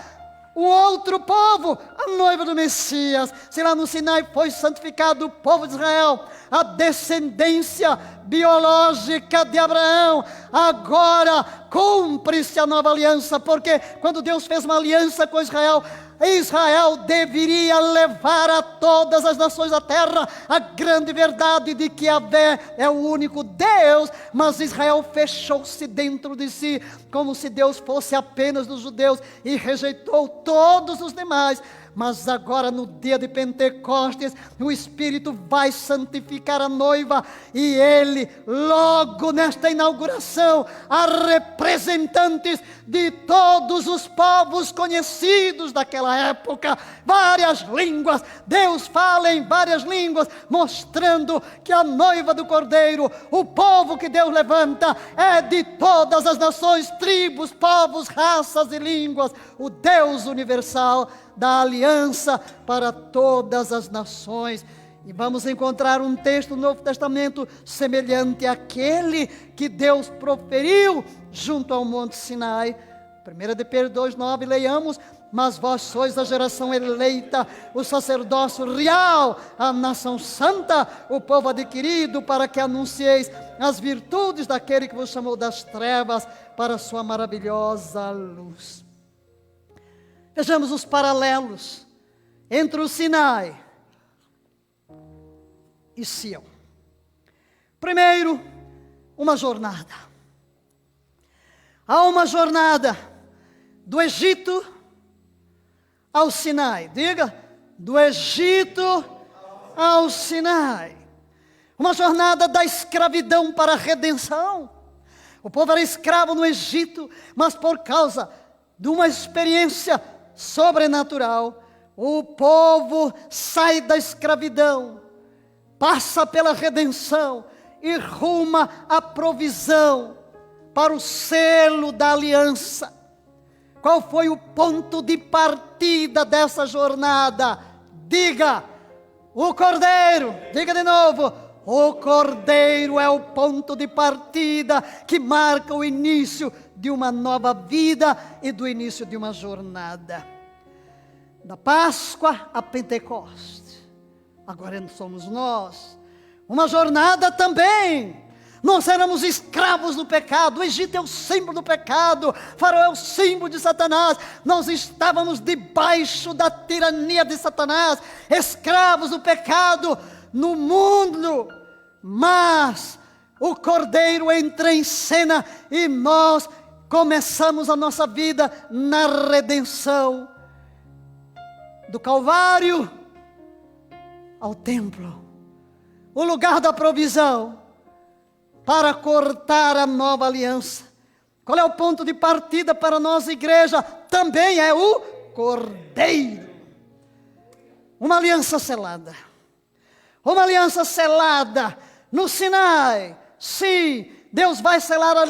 o outro povo, a noiva do Messias. Se lá no Sinai foi santificado o povo de Israel, a descendência biológica de Abraão, agora cumpre-se a nova aliança, porque quando Deus fez uma aliança com Israel, Israel deveria levar a todas as nações da terra a grande verdade de que Yahvé é o único Deus, mas Israel fechou-se dentro de si, como se Deus fosse apenas dos judeus, e rejeitou todos os demais. Mas agora no dia de Pentecostes, o Espírito vai santificar a noiva, e Ele, logo nesta inauguração, a representantes de todos os povos conhecidos daquela época, várias línguas, Deus fala em várias línguas, mostrando que a noiva do Cordeiro, o povo que Deus levanta, é de todas as nações, tribos, povos, raças e línguas, o Deus universal da aliança para todas as nações. E vamos encontrar um texto no Novo Testamento semelhante àquele que Deus proferiu junto ao Monte Sinai, 1 de Pedro 2,9, leiamos: mas vós sois a geração eleita, o sacerdócio real, a nação santa, o povo adquirido, para que anuncieis as virtudes daquele que vos chamou das trevas para a sua maravilhosa luz. Vejamos os paralelos entre o Sinai e Sião. Primeiro, uma jornada. Há uma jornada do Egito ao Sinai. Diga, do Egito ao Sinai. Uma jornada da escravidão para a redenção. O povo era escravo no Egito, mas por causa de uma experiência sobrenatural, o povo sai da escravidão, passa pela redenção e ruma à provisão para o selo da aliança. Qual foi o ponto de partida dessa jornada? Diga, o Cordeiro. Diga de novo, o Cordeiro é o ponto de partida que marca o início de uma nova vida e do início de uma jornada. Da Páscoa a Pentecostes, agora somos nós. Uma jornada também. Nós éramos escravos do pecado. O Egito é o símbolo do pecado. Faraó é o símbolo de Satanás. Nós estávamos debaixo da tirania de Satanás, escravos do pecado no mundo. Mas o Cordeiro entra em cena e nós começamos a nossa vida na redenção. Do Calvário ao templo, o lugar da provisão, para cortar a nova aliança. Qual é o ponto de partida para a nossa igreja? Também é o Cordeiro. Uma aliança selada. Uma aliança selada no Sinai. Sim, Deus vai selar a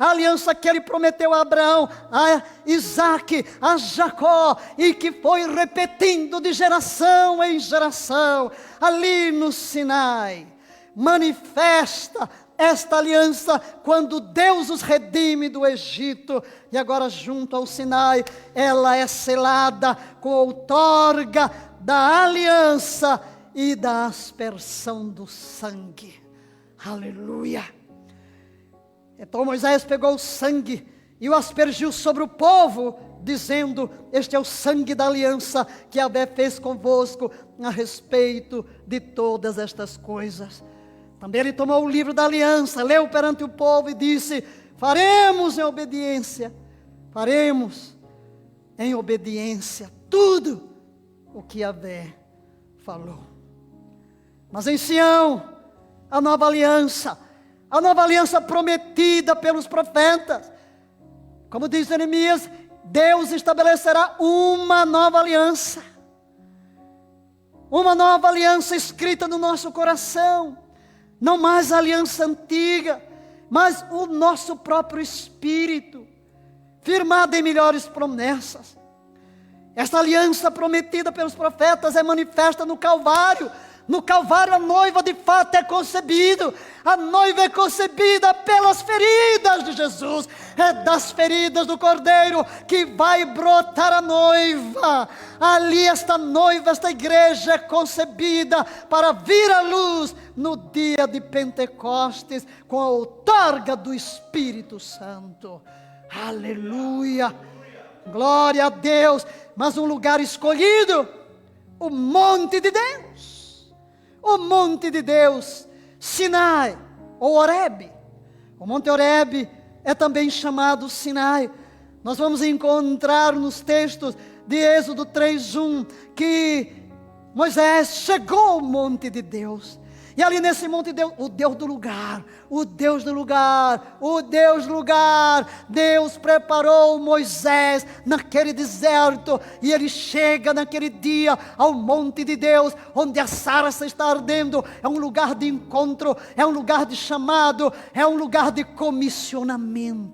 aliança que Ele prometeu a Abraão, a Isaac, a Jacó, e que foi repetindo de geração em geração, ali no Sinai. Manifesta esta aliança quando Deus os redime do Egito, e agora junto ao Sinai, ela é selada com a outorga da aliança e da aspersão do sangue. Aleluia! Então Moisés pegou o sangue e o aspergiu sobre o povo, dizendo: este é o sangue da aliança que Yahvé fez convosco a respeito de todas estas coisas. Também ele tomou o livro da aliança, leu perante o povo e disse: faremos em obediência tudo o que Yahvé falou. Mas em Sião, a nova aliança prometida pelos profetas, como diz Jeremias, Deus estabelecerá uma nova aliança escrita no nosso coração. Não mais a aliança antiga, mas o nosso próprio espírito, firmado em melhores promessas. Esta aliança prometida pelos profetas é manifesta no Calvário. No Calvário a noiva de fato é concebida. A noiva é concebida pelas feridas de Jesus. É das feridas do Cordeiro que vai brotar a noiva. Ali esta noiva, esta igreja é concebida para vir à luz no dia de Pentecostes, com a outorga do Espírito Santo. Aleluia! Glória a Deus! Mas um lugar escolhido, o monte de Deus. O monte de Deus, Sinai, ou Horebe. O monte Horebe é também chamado Sinai. Nós vamos encontrar nos textos de Êxodo 3:1 que Moisés chegou ao monte de Deus. E ali nesse monte de Deus, o Deus do lugar, Deus preparou Moisés naquele deserto, e ele chega naquele dia ao monte de Deus, onde a sarça está ardendo. É um lugar de encontro, é um lugar de chamado, é um lugar de comissionamento.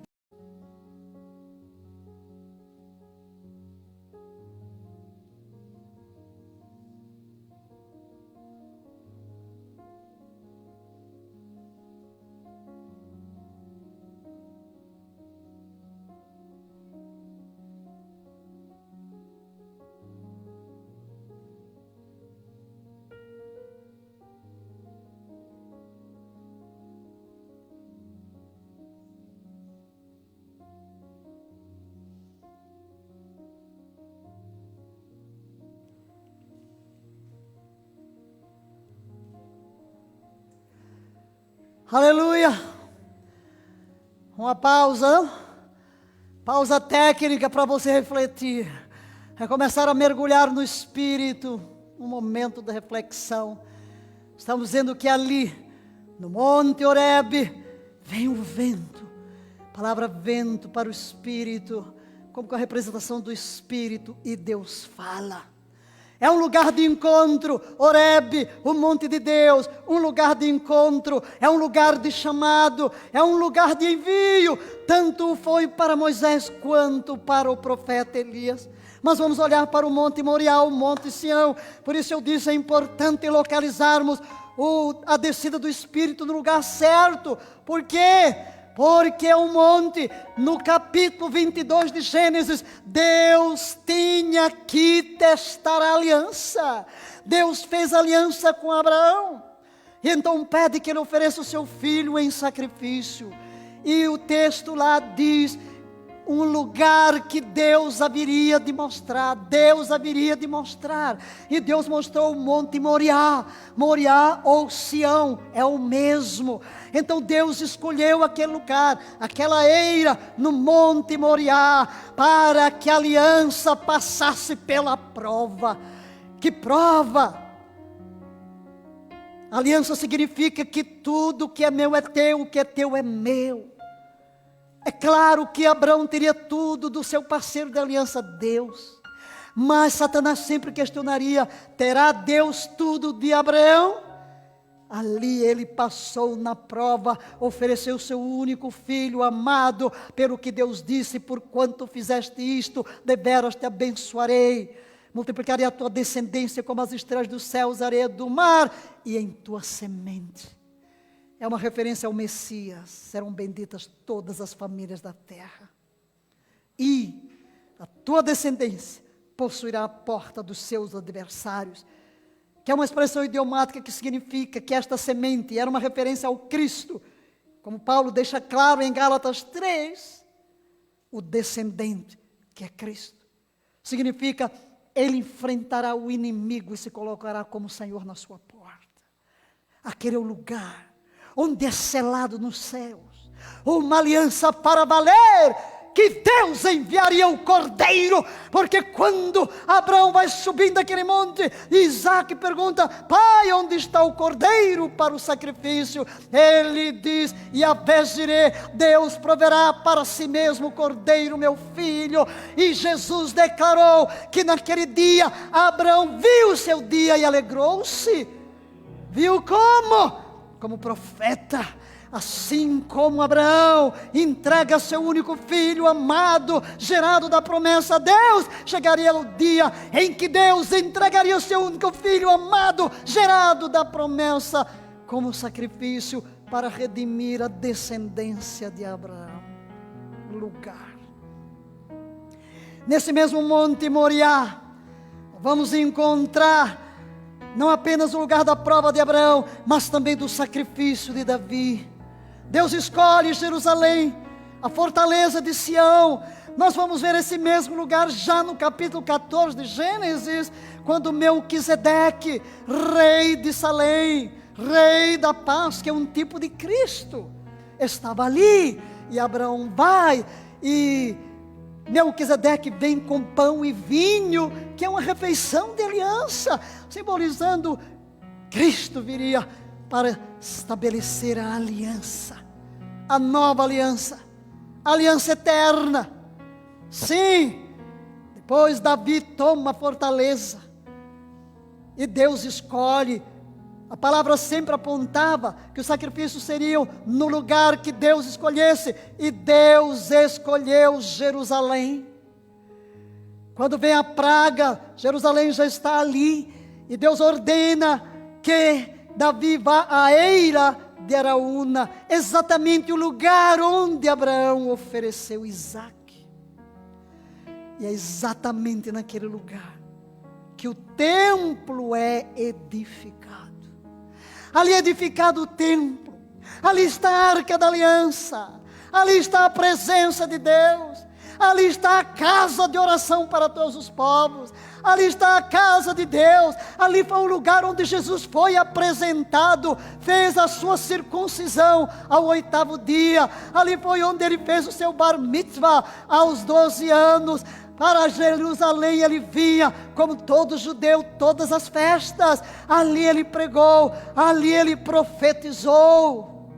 Aleluia. Uma pausa técnica para você refletir. É começar a mergulhar no Espírito, um momento de reflexão. Estamos vendo que ali, no Monte Horebe, vem o vento. A palavra vento para o Espírito, como com a representação do Espírito, e Deus fala. É um lugar de encontro, Horebe, o monte de Deus, um lugar de encontro, é um lugar de chamado, é um lugar de envio, tanto foi para Moisés quanto para o profeta Elias. Mas vamos olhar para o Monte Moriá, o Monte Sião. Por isso eu disse, é importante localizarmos a descida do Espírito no lugar certo. Por quê? Porque é um monte, no capítulo 22 de Gênesis, Deus tinha que testar a aliança. Deus fez aliança com Abraão. E então pede que ele ofereça o seu filho em sacrifício. E o texto lá diz, um lugar que Deus haveria de mostrar. Deus haveria de mostrar. E Deus mostrou o Monte Moriá. Moriá ou Sião é o mesmo. Então Deus escolheu aquele lugar, aquela eira no Monte Moriá, para que a aliança passasse pela prova. Que prova? Aliança significa que tudo que é meu é teu, o que é teu é meu. É claro que Abraão teria tudo do seu parceiro de aliança, Deus. Mas Satanás sempre questionaria, terá Deus tudo de Abraão? Ali ele passou na prova, ofereceu seu único filho amado, pelo que Deus disse, por quanto fizeste isto, deveras te abençoarei. Multiplicarei a tua descendência como as estrelas dos céus, areia do mar, e em tua semente. É uma referência ao Messias, serão benditas todas as famílias da terra. E a tua descendência possuirá a porta dos seus adversários. Que é uma expressão idiomática que significa que esta semente era uma referência ao Cristo. Como Paulo deixa claro em Gálatas 3, o descendente que é Cristo. Significa, ele enfrentará o inimigo e se colocará como Senhor na sua porta. Aquele é o lugar onde é selado nos céus uma aliança para valer, que Deus enviaria o cordeiro, porque quando Abraão vai subindo aquele monte, Isaac pergunta, pai, onde está o cordeiro para o sacrifício? Ele diz, Yahvé Jireh, Deus proverá para si mesmo o cordeiro, meu filho. E Jesus declarou que naquele dia, Abraão viu o seu dia e alegrou-se. Viu como? Como profeta. Assim como Abraão entrega seu único filho amado, gerado da promessa a Deus, chegaria o dia em que Deus entregaria o seu único filho amado, gerado da promessa, como sacrifício para redimir a descendência de Abraão. Lugar. Nesse mesmo Monte Moriá, vamos encontrar não apenas o lugar da prova de Abraão, mas também do sacrifício de Davi. Deus escolhe Jerusalém, a fortaleza de Sião. Nós vamos ver esse mesmo lugar já no capítulo 14 de Gênesis, quando Melquisedeque, rei de Salém, rei da paz, que é um tipo de Cristo, estava ali. E Abraão vai, e Melquisedeque vem com pão e vinho, que é uma refeição de aliança, simbolizando Cristo viria para estabelecer a aliança, a nova aliança, a aliança eterna. Sim, depois Davi toma a fortaleza, e Deus escolhe. A palavra sempre apontava que os sacrifícios seriam no lugar que Deus escolhesse, e Deus escolheu Jerusalém. Quando vem a praga, Jerusalém já está ali, e Deus ordena que Davi vá à eira de Araúna, exatamente o lugar onde Abraão ofereceu Isaac. E é exatamente naquele lugar que o templo é edificado. Ali é edificado o templo, ali está a arca da aliança, ali está a presença de Deus, ali está a casa de oração para todos os povos, ali está a casa de Deus, ali foi o lugar onde Jesus foi apresentado, fez a sua circuncisão ao 8º dia, ali foi onde ele fez o seu bar mitzvah aos 12 anos, para Jerusalém ele vinha, como todo judeu, todas as festas, ali ele pregou, ali ele profetizou,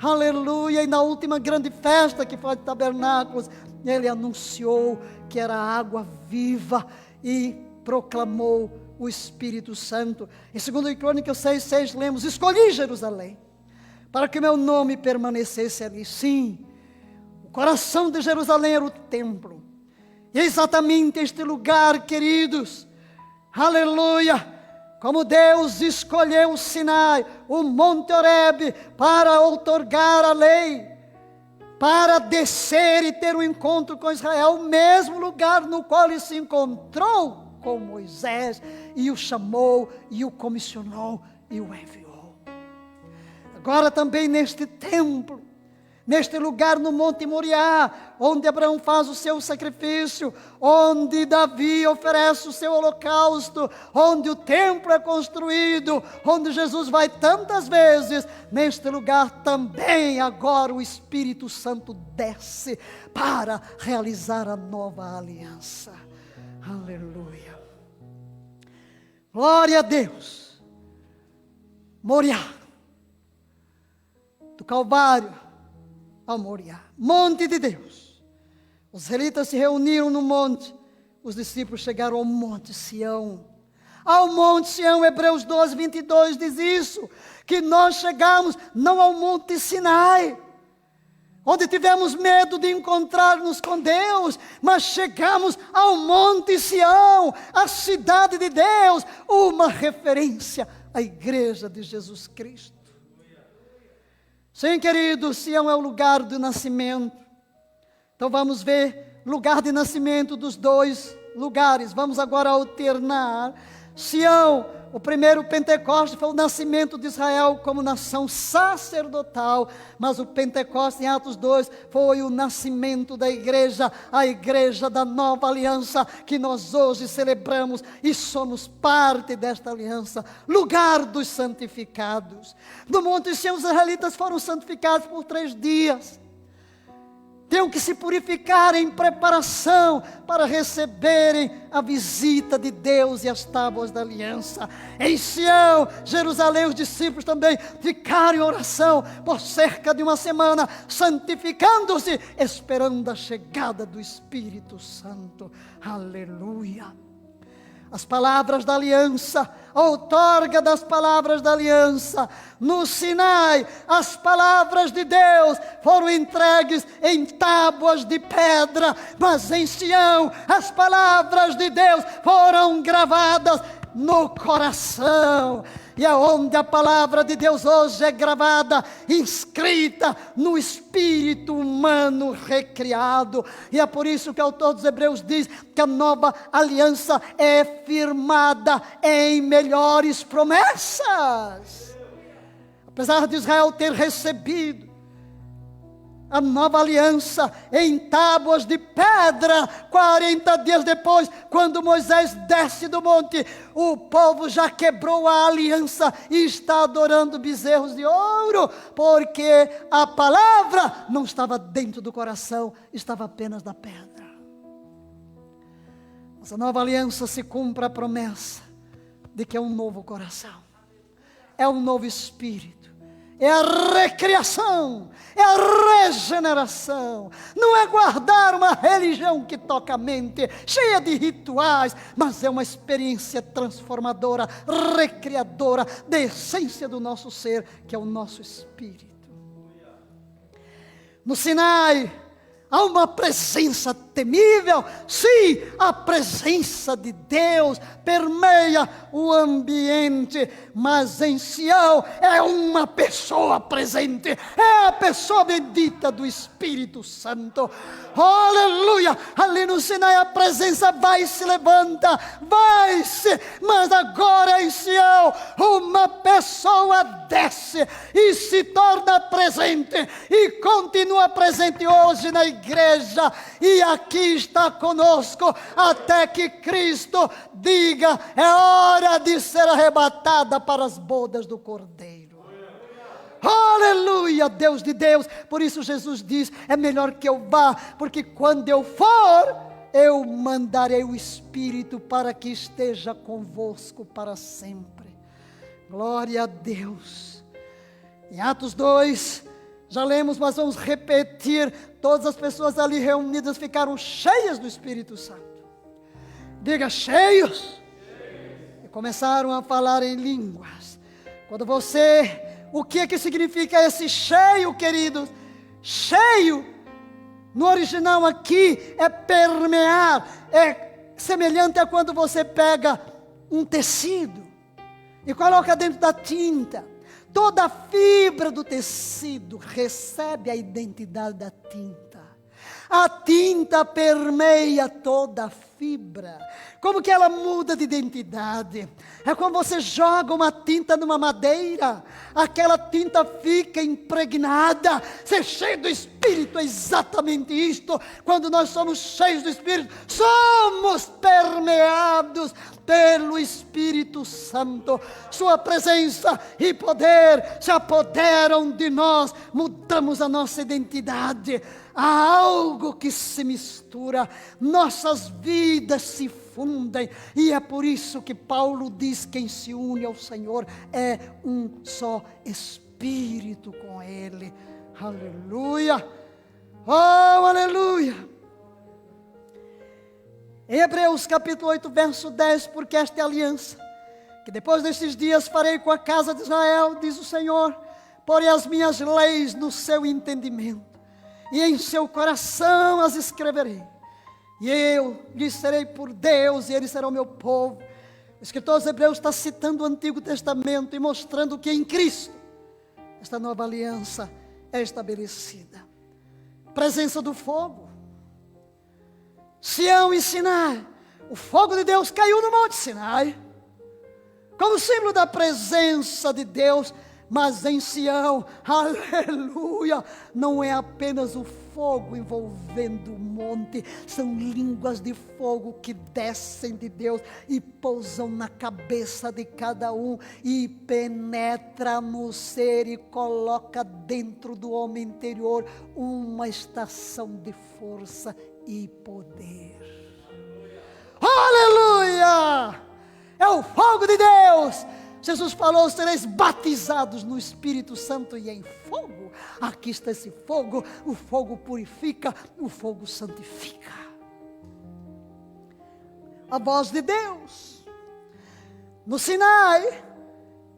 aleluia, e na última grande festa que foi de Tabernáculos, ele anunciou que era água viva e proclamou o Espírito Santo. Em 2 Crônicas 6:6 lemos: escolhi Jerusalém, para que meu nome permanecesse ali. Sim, o coração de Jerusalém era o templo, e é exatamente este lugar, queridos, aleluia, como Deus escolheu o Sinai, o Monte Horebe, para outorgar a lei, para descer e ter um encontro com Israel, o mesmo lugar no qual ele se encontrou com Moisés, e o chamou, e o comissionou, e o enviou. Agora também neste templo, neste lugar no Monte Moriá, onde Abraão faz o seu sacrifício, onde Davi oferece o seu holocausto, onde o templo é construído, onde Jesus vai tantas vezes, neste lugar também agora o Espírito Santo desce para realizar a nova aliança. Aleluia. Glória a Deus. Moriá, do Calvário ao Moriá, monte de Deus. Os israelitas se reuniram no monte, os discípulos chegaram ao monte Sião. Ao monte Sião, Hebreus 12:22 diz isso, que nós chegamos não ao monte Sinai, onde tivemos medo de encontrar-nos com Deus, mas chegamos ao monte Sião, a cidade de Deus, uma referência à igreja de Jesus Cristo. Sim, querido, Sião é o lugar do nascimento. Então vamos ver lugar de nascimento dos dois lugares. Vamos agora alternar. Sião, o primeiro Pentecostes foi o nascimento de Israel como nação sacerdotal, mas o Pentecostes em Atos 2 foi o nascimento da igreja, a igreja da nova aliança que nós hoje celebramos e somos parte desta aliança, lugar dos santificados. No Monte Sião os israelitas foram santificados por 3 dias. Tinham que se purificar em preparação para receberem a visita de Deus e as tábuas da aliança. Em Sião, Jerusalém, os discípulos também ficaram em oração por cerca de 1 semana, santificando-se, esperando a chegada do Espírito Santo. Aleluia! As palavras da aliança, a outorga das palavras da aliança. No Sinai, as palavras de Deus foram entregues em tábuas de pedra, mas em Sião, as palavras de Deus foram gravadas no coração. E aonde a palavra de Deus hoje é gravada, inscrita no espírito humano recriado. E é por isso que o autor dos Hebreus diz que a nova aliança é firmada em melhores promessas. Apesar de Israel ter recebido a nova aliança em tábuas de pedra, 40 dias depois, quando Moisés desce do monte, o povo já quebrou a aliança e está adorando bezerros de ouro, porque a palavra não estava dentro do coração, estava apenas na pedra. Mas a nova aliança se cumpre a promessa de que é um novo coração, é um novo espírito, é a recriação, é a regeneração. Não é guardar uma religião que toca a mente, cheia de rituais, mas é uma experiência transformadora, recriadora da essência do nosso ser, que é o nosso espírito. No Sinai há uma presença temível. Sim, a presença de Deus permeia o ambiente, mas em Sião é uma pessoa presente, é a pessoa bendita do Espírito Santo. Aleluia! Ali no Sinai a presença vai e se levanta, vai-se, mas agora em Sião uma pessoa desce e se torna presente e continua presente hoje na igreja, e a aqui está conosco, até que Cristo diga: é hora de ser arrebatada para as bodas do Cordeiro. Aleluia, Deus de Deus. Por isso Jesus diz: é melhor que eu vá, porque quando eu for, eu mandarei o Espírito para que esteja convosco para sempre. Glória a Deus. Em Atos 2, já lemos, mas vamos repetir. Todas as pessoas ali reunidas ficaram cheias do Espírito Santo. Diga: cheios. E começaram a falar em línguas. O que é que significa esse cheio, queridos? Cheio, no original aqui, é permear. É semelhante a quando você pega um tecido e coloca dentro da tinta. Toda a fibra do tecido recebe a identidade da tinta. A tinta permeia toda a fibra. Como que ela muda de identidade? É quando você joga uma tinta numa madeira, aquela tinta fica impregnada. Ser cheio do Espírito é exatamente isto. Quando nós somos cheios do Espírito, somos permeados pelo Espírito Santo. Sua presença e poder se apoderam de nós, mudamos a nossa identidade. Há algo que se mistura, nossas vidas se fundem, e é por isso que Paulo diz: quem se une ao Senhor é um só Espírito com Ele. Aleluia, oh aleluia. Em Hebreus capítulo 8, verso 10, porque esta é a aliança, que depois destes dias farei com a casa de Israel, diz o Senhor, porei as minhas leis no seu entendimento, e em seu coração as escreverei, e eu lhes serei por Deus, e eles serão meu povo. O escritor aos Hebreus está citando o Antigo Testamento e mostrando que em Cristo esta nova aliança é estabelecida. Presença do fogo, Sião e Sinai. O fogo de Deus caiu no Monte Sinai, como símbolo da presença de Deus. Mas em Sião, aleluia, não é apenas o fogo envolvendo o monte, são línguas de fogo que descem de Deus e pousam na cabeça de cada um, e penetra no ser e coloca dentro do homem interior uma estação de força e poder. Aleluia! É o fogo de Deus. Jesus falou: sereis batizados no Espírito Santo e em fogo. Aqui está esse fogo. O fogo purifica, o fogo santifica. A voz de Deus. No Sinai,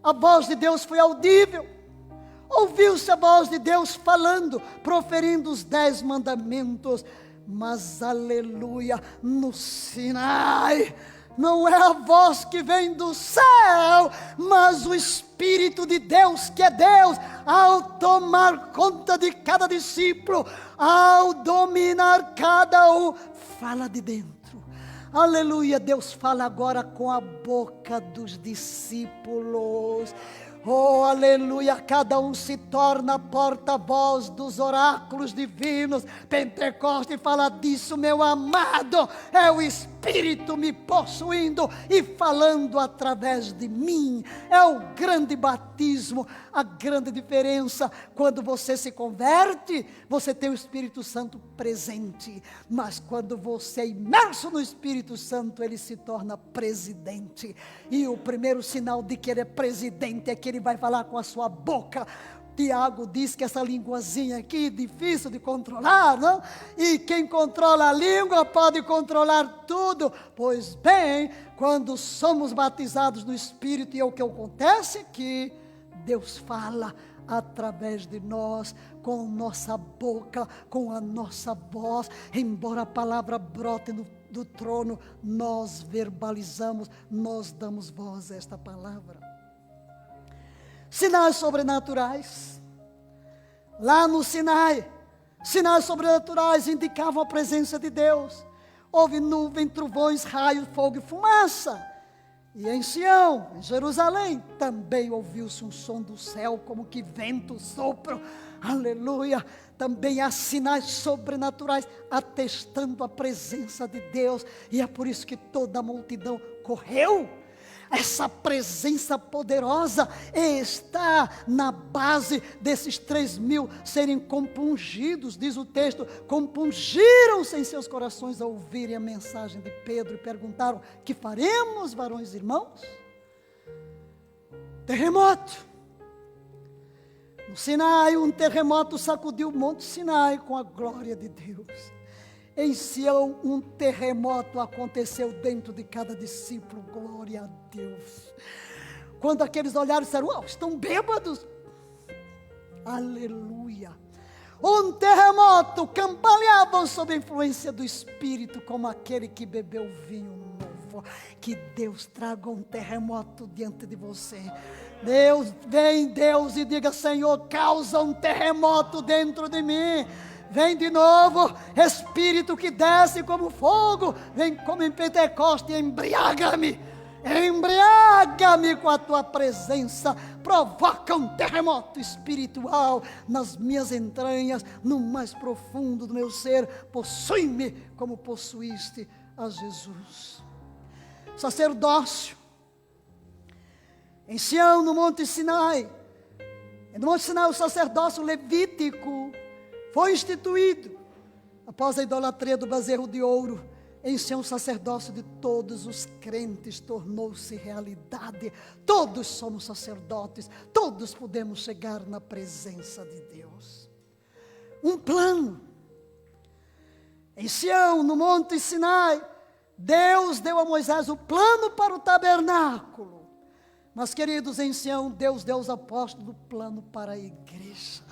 a voz de Deus foi audível. Ouviu-se a voz de Deus falando, proferindo os 10 mandamentos. Mas aleluia, no Sinai, não é a voz que vem do céu, mas o Espírito de Deus, que é Deus, ao tomar conta de cada discípulo, ao dominar cada um, fala de dentro. Aleluia, Deus fala agora com a boca dos discípulos. Oh, aleluia, cada um se torna porta-voz dos oráculos divinos. Pentecoste fala disso, meu amado, é o Espírito me possuindo e falando através de mim. É o grande batismo, a grande diferença. Quando você se converte, você tem o Espírito Santo presente, mas quando você é imerso no Espírito Santo, ele se torna presidente. E o primeiro sinal de que ele é presidente é que ele vai falar com a sua boca. Tiago diz que essa linguazinha aqui é difícil de controlar, não? E quem controla a língua pode controlar tudo. Pois bem, quando somos batizados no Espírito, e é o que acontece aqui, Deus fala através de nós, com nossa boca, com a nossa voz. Embora a palavra brote do trono, nós verbalizamos, nós damos voz a esta palavra. Sinais sobrenaturais. Lá no Sinai, sinais sobrenaturais indicavam a presença de Deus. Houve nuvem, trovões, raios, fogo e fumaça. E em Sião, em Jerusalém, também ouviu-se um som do céu, como que vento, sopro. aleluia, também há sinais sobrenaturais atestando a presença de Deus, e é por isso que toda a multidão correu. Essa presença poderosa está na base desses 3.000 serem compungidos, diz o texto, compungiram-se em seus corações ao ouvirem a mensagem de Pedro e perguntaram: que faremos, varões e irmãos? Terremoto. No Sinai, um terremoto sacudiu o Monte Sinai com a glória de Deus. Em Sião, um terremoto aconteceu dentro de cada discípulo, glória a Deus. Quando aqueles olharam, disseram: estão bêbados. Aleluia. Um terremoto, cambaleavam sob a influência do Espírito, como aquele que bebeu vinho novo. Que Deus traga um terremoto diante de você. Deus, vem Deus e diga: Senhor, causa um terremoto dentro de mim. Vem de novo, Espírito que desce como fogo, vem como em Pentecostes, embriaga-me com a tua presença, provoca um terremoto espiritual nas minhas entranhas, no mais profundo do meu ser, possui-me como possuíste a Jesus. Sacerdócio, em Sião, no Monte Sinai, o sacerdócio levítico foi instituído após a idolatria do bezerro de ouro. Em Sião, o sacerdócio de todos os crentes tornou-se realidade. Todos somos sacerdotes, todos podemos chegar na presença de Deus. Um plano. Em Sião, no Monte Sinai, Deus deu a Moisés o plano para o tabernáculo. Mas, queridos, em Sião, Deus deu aos apóstolos o plano para a igreja.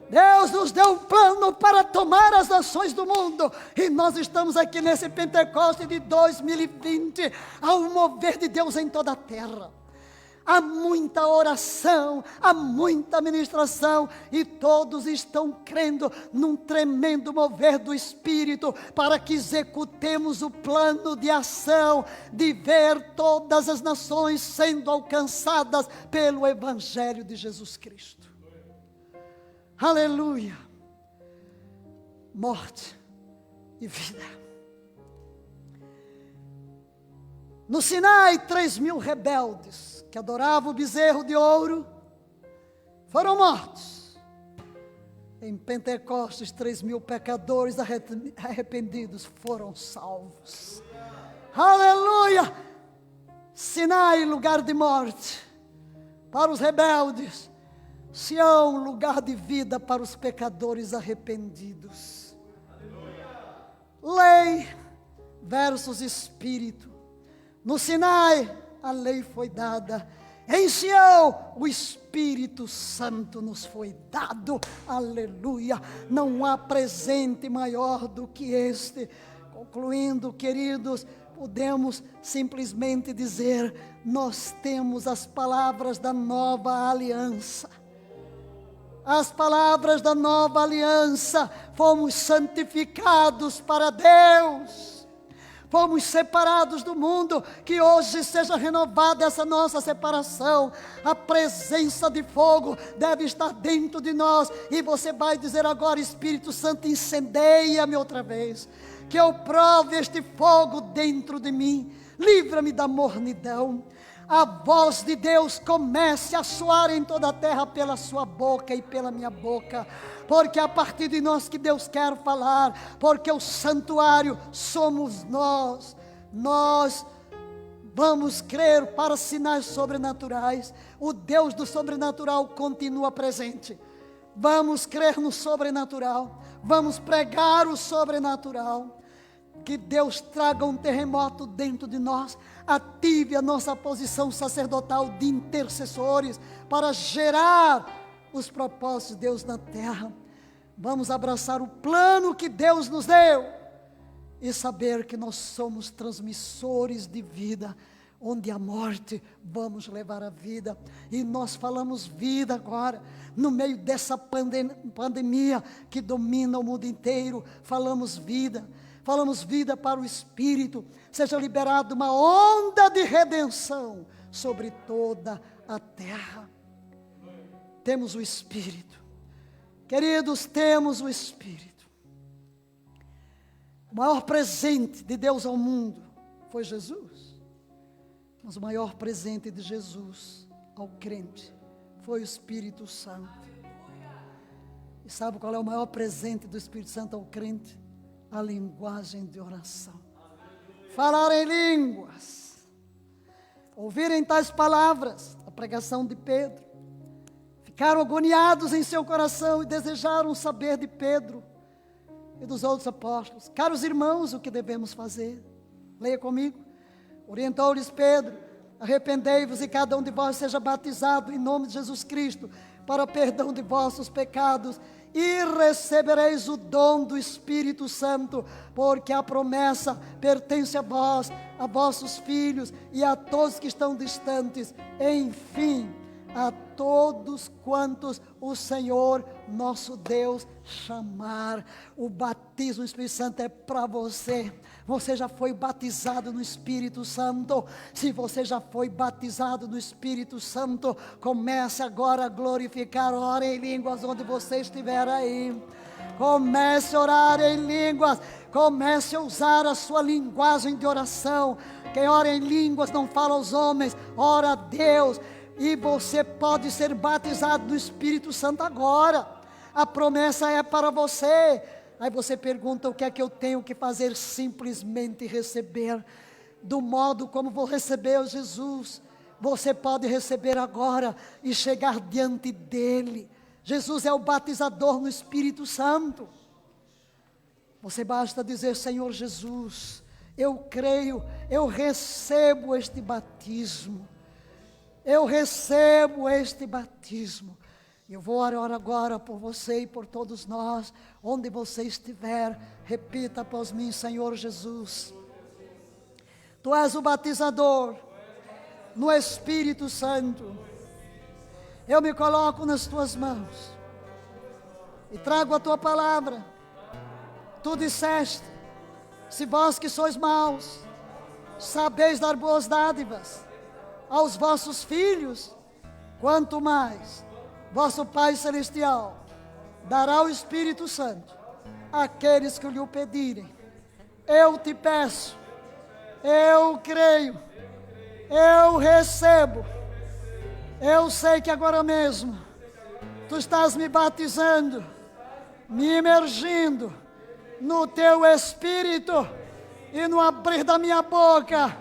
Deus nos deu um plano para tomar as nações do mundo, e nós estamos aqui nesse Pentecoste de 2020, ao mover de Deus em toda a terra. Há muita oração, há muita ministração, e todos estão crendo num tremendo mover do Espírito, para que executemos o plano de ação, de ver todas as nações sendo alcançadas pelo Evangelho de Jesus Cristo. Aleluia. Morte e vida. No Sinai, 3.000 rebeldes que adoravam o bezerro de ouro foram mortos. Em Pentecostes, 3.000 pecadores arrependidos foram salvos. Aleluia. Sinai, lugar de morte para os rebeldes. Sião, lugar de vida para os pecadores arrependidos. Lei versus Espírito. No Sinai, a lei foi dada. Em Sião, o Espírito Santo nos foi dado. Aleluia. Não há presente maior do que este. Concluindo, queridos, podemos simplesmente dizer: nós temos as palavras da nova aliança. As palavras da nova aliança, fomos santificados para Deus, fomos separados do mundo. Que hoje seja renovada essa nossa separação. A presença de fogo deve estar dentro de nós, e você vai dizer agora: Espírito Santo, incendeia-me outra vez, que eu prove este fogo dentro de mim, livra-me da mornidão. A voz de Deus comece a soar em toda a terra pela sua boca e pela minha boca, porque é a partir de nós que Deus quer falar, porque o santuário somos nós. Nós vamos crer para sinais sobrenaturais. O Deus do sobrenatural continua presente. Vamos crer no sobrenatural, vamos pregar o sobrenatural. Que Deus traga um terremoto dentro de nós, ative a nossa posição sacerdotal de intercessores para gerar os propósitos de Deus na terra. Vamos abraçar o plano que Deus nos deu e saber que nós somos transmissores de vida. Onde há morte, vamos levar a vida. E nós falamos vida agora, no meio dessa pandemia que domina o mundo inteiro. Falamos vida para o Espírito. Seja liberada uma onda de redenção sobre toda a terra. Temos o Espírito, Queridos, temos o Espírito. O maior presente de Deus ao mundo foi Jesus. Mas o maior presente de Jesus ao crente foi o Espírito Santo. E sabe qual é o maior presente do Espírito Santo ao crente? A linguagem de oração. Falar em línguas. Ouvirem tais palavras, a pregação de Pedro. Ficaram agoniados em seu coração e desejaram saber de Pedro e dos outros apóstolos. Caros irmãos, o que devemos fazer? Leia comigo. Orientou-lhes Pedro: arrependei-vos e cada um de vós seja batizado em nome de Jesus Cristo para o perdão de vossos pecados, e recebereis o dom do Espírito Santo, porque a promessa pertence a vós, a vossos filhos e a todos que estão distantes, enfim, a todos quantos o Senhor nosso Deus chamar. O batismo do Espírito Santo é para você. Você já foi batizado no Espírito Santo. Se você já foi batizado no Espírito Santo, comece agora a glorificar. Ore em línguas onde você estiver aí. Comece a orar em línguas. Comece a usar a sua linguagem de oração. Quem ora em línguas não fala aos homens, ora a Deus. E você pode ser batizado no Espírito Santo agora. A promessa é para você. Aí você pergunta: o que é que eu tenho que fazer? Simplesmente receber, do modo como vou receber o Jesus. Você pode receber agora e chegar diante dele. Jesus é o batizador no Espírito Santo. Você basta dizer: Senhor Jesus, eu creio, eu recebo este batismo. Eu recebo este batismo. Eu vou orar agora por você e por todos nós, onde você estiver. Repita após mim: Senhor Jesus, Tu és o batizador no Espírito Santo. Eu me coloco nas Tuas mãos e trago a Tua palavra. Tu disseste: se vós que sois maus, sabeis dar boas dádivas aos vossos filhos, quanto mais vosso Pai Celestial dará o Espírito Santo àqueles que lhe o pedirem. Eu te peço, eu creio, eu recebo. Eu sei que agora mesmo Tu estás me batizando, me imergindo no Teu Espírito, e no abrir da minha boca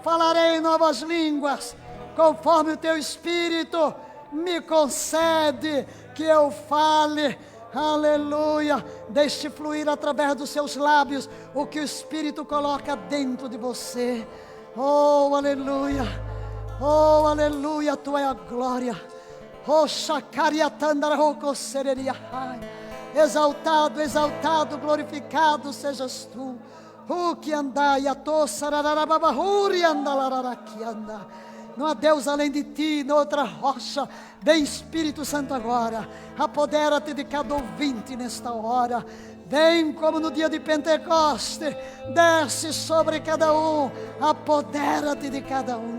falarei em novas línguas, conforme o Teu Espírito me concede que eu fale. Aleluia. Deixe fluir através dos seus lábios o que o Espírito coloca dentro de você. Oh, aleluia. Oh, aleluia. Tu é a glória. Oh, exaltado, exaltado, glorificado sejas Tu. Que andai a tossararababahuri andalararaki anda. Não há Deus além de Ti, noutra rocha. Vem Espírito Santo agora, apodera-te de cada ouvinte nesta hora. Vem como no dia de Pentecoste, desce sobre cada um, apodera-te de cada um.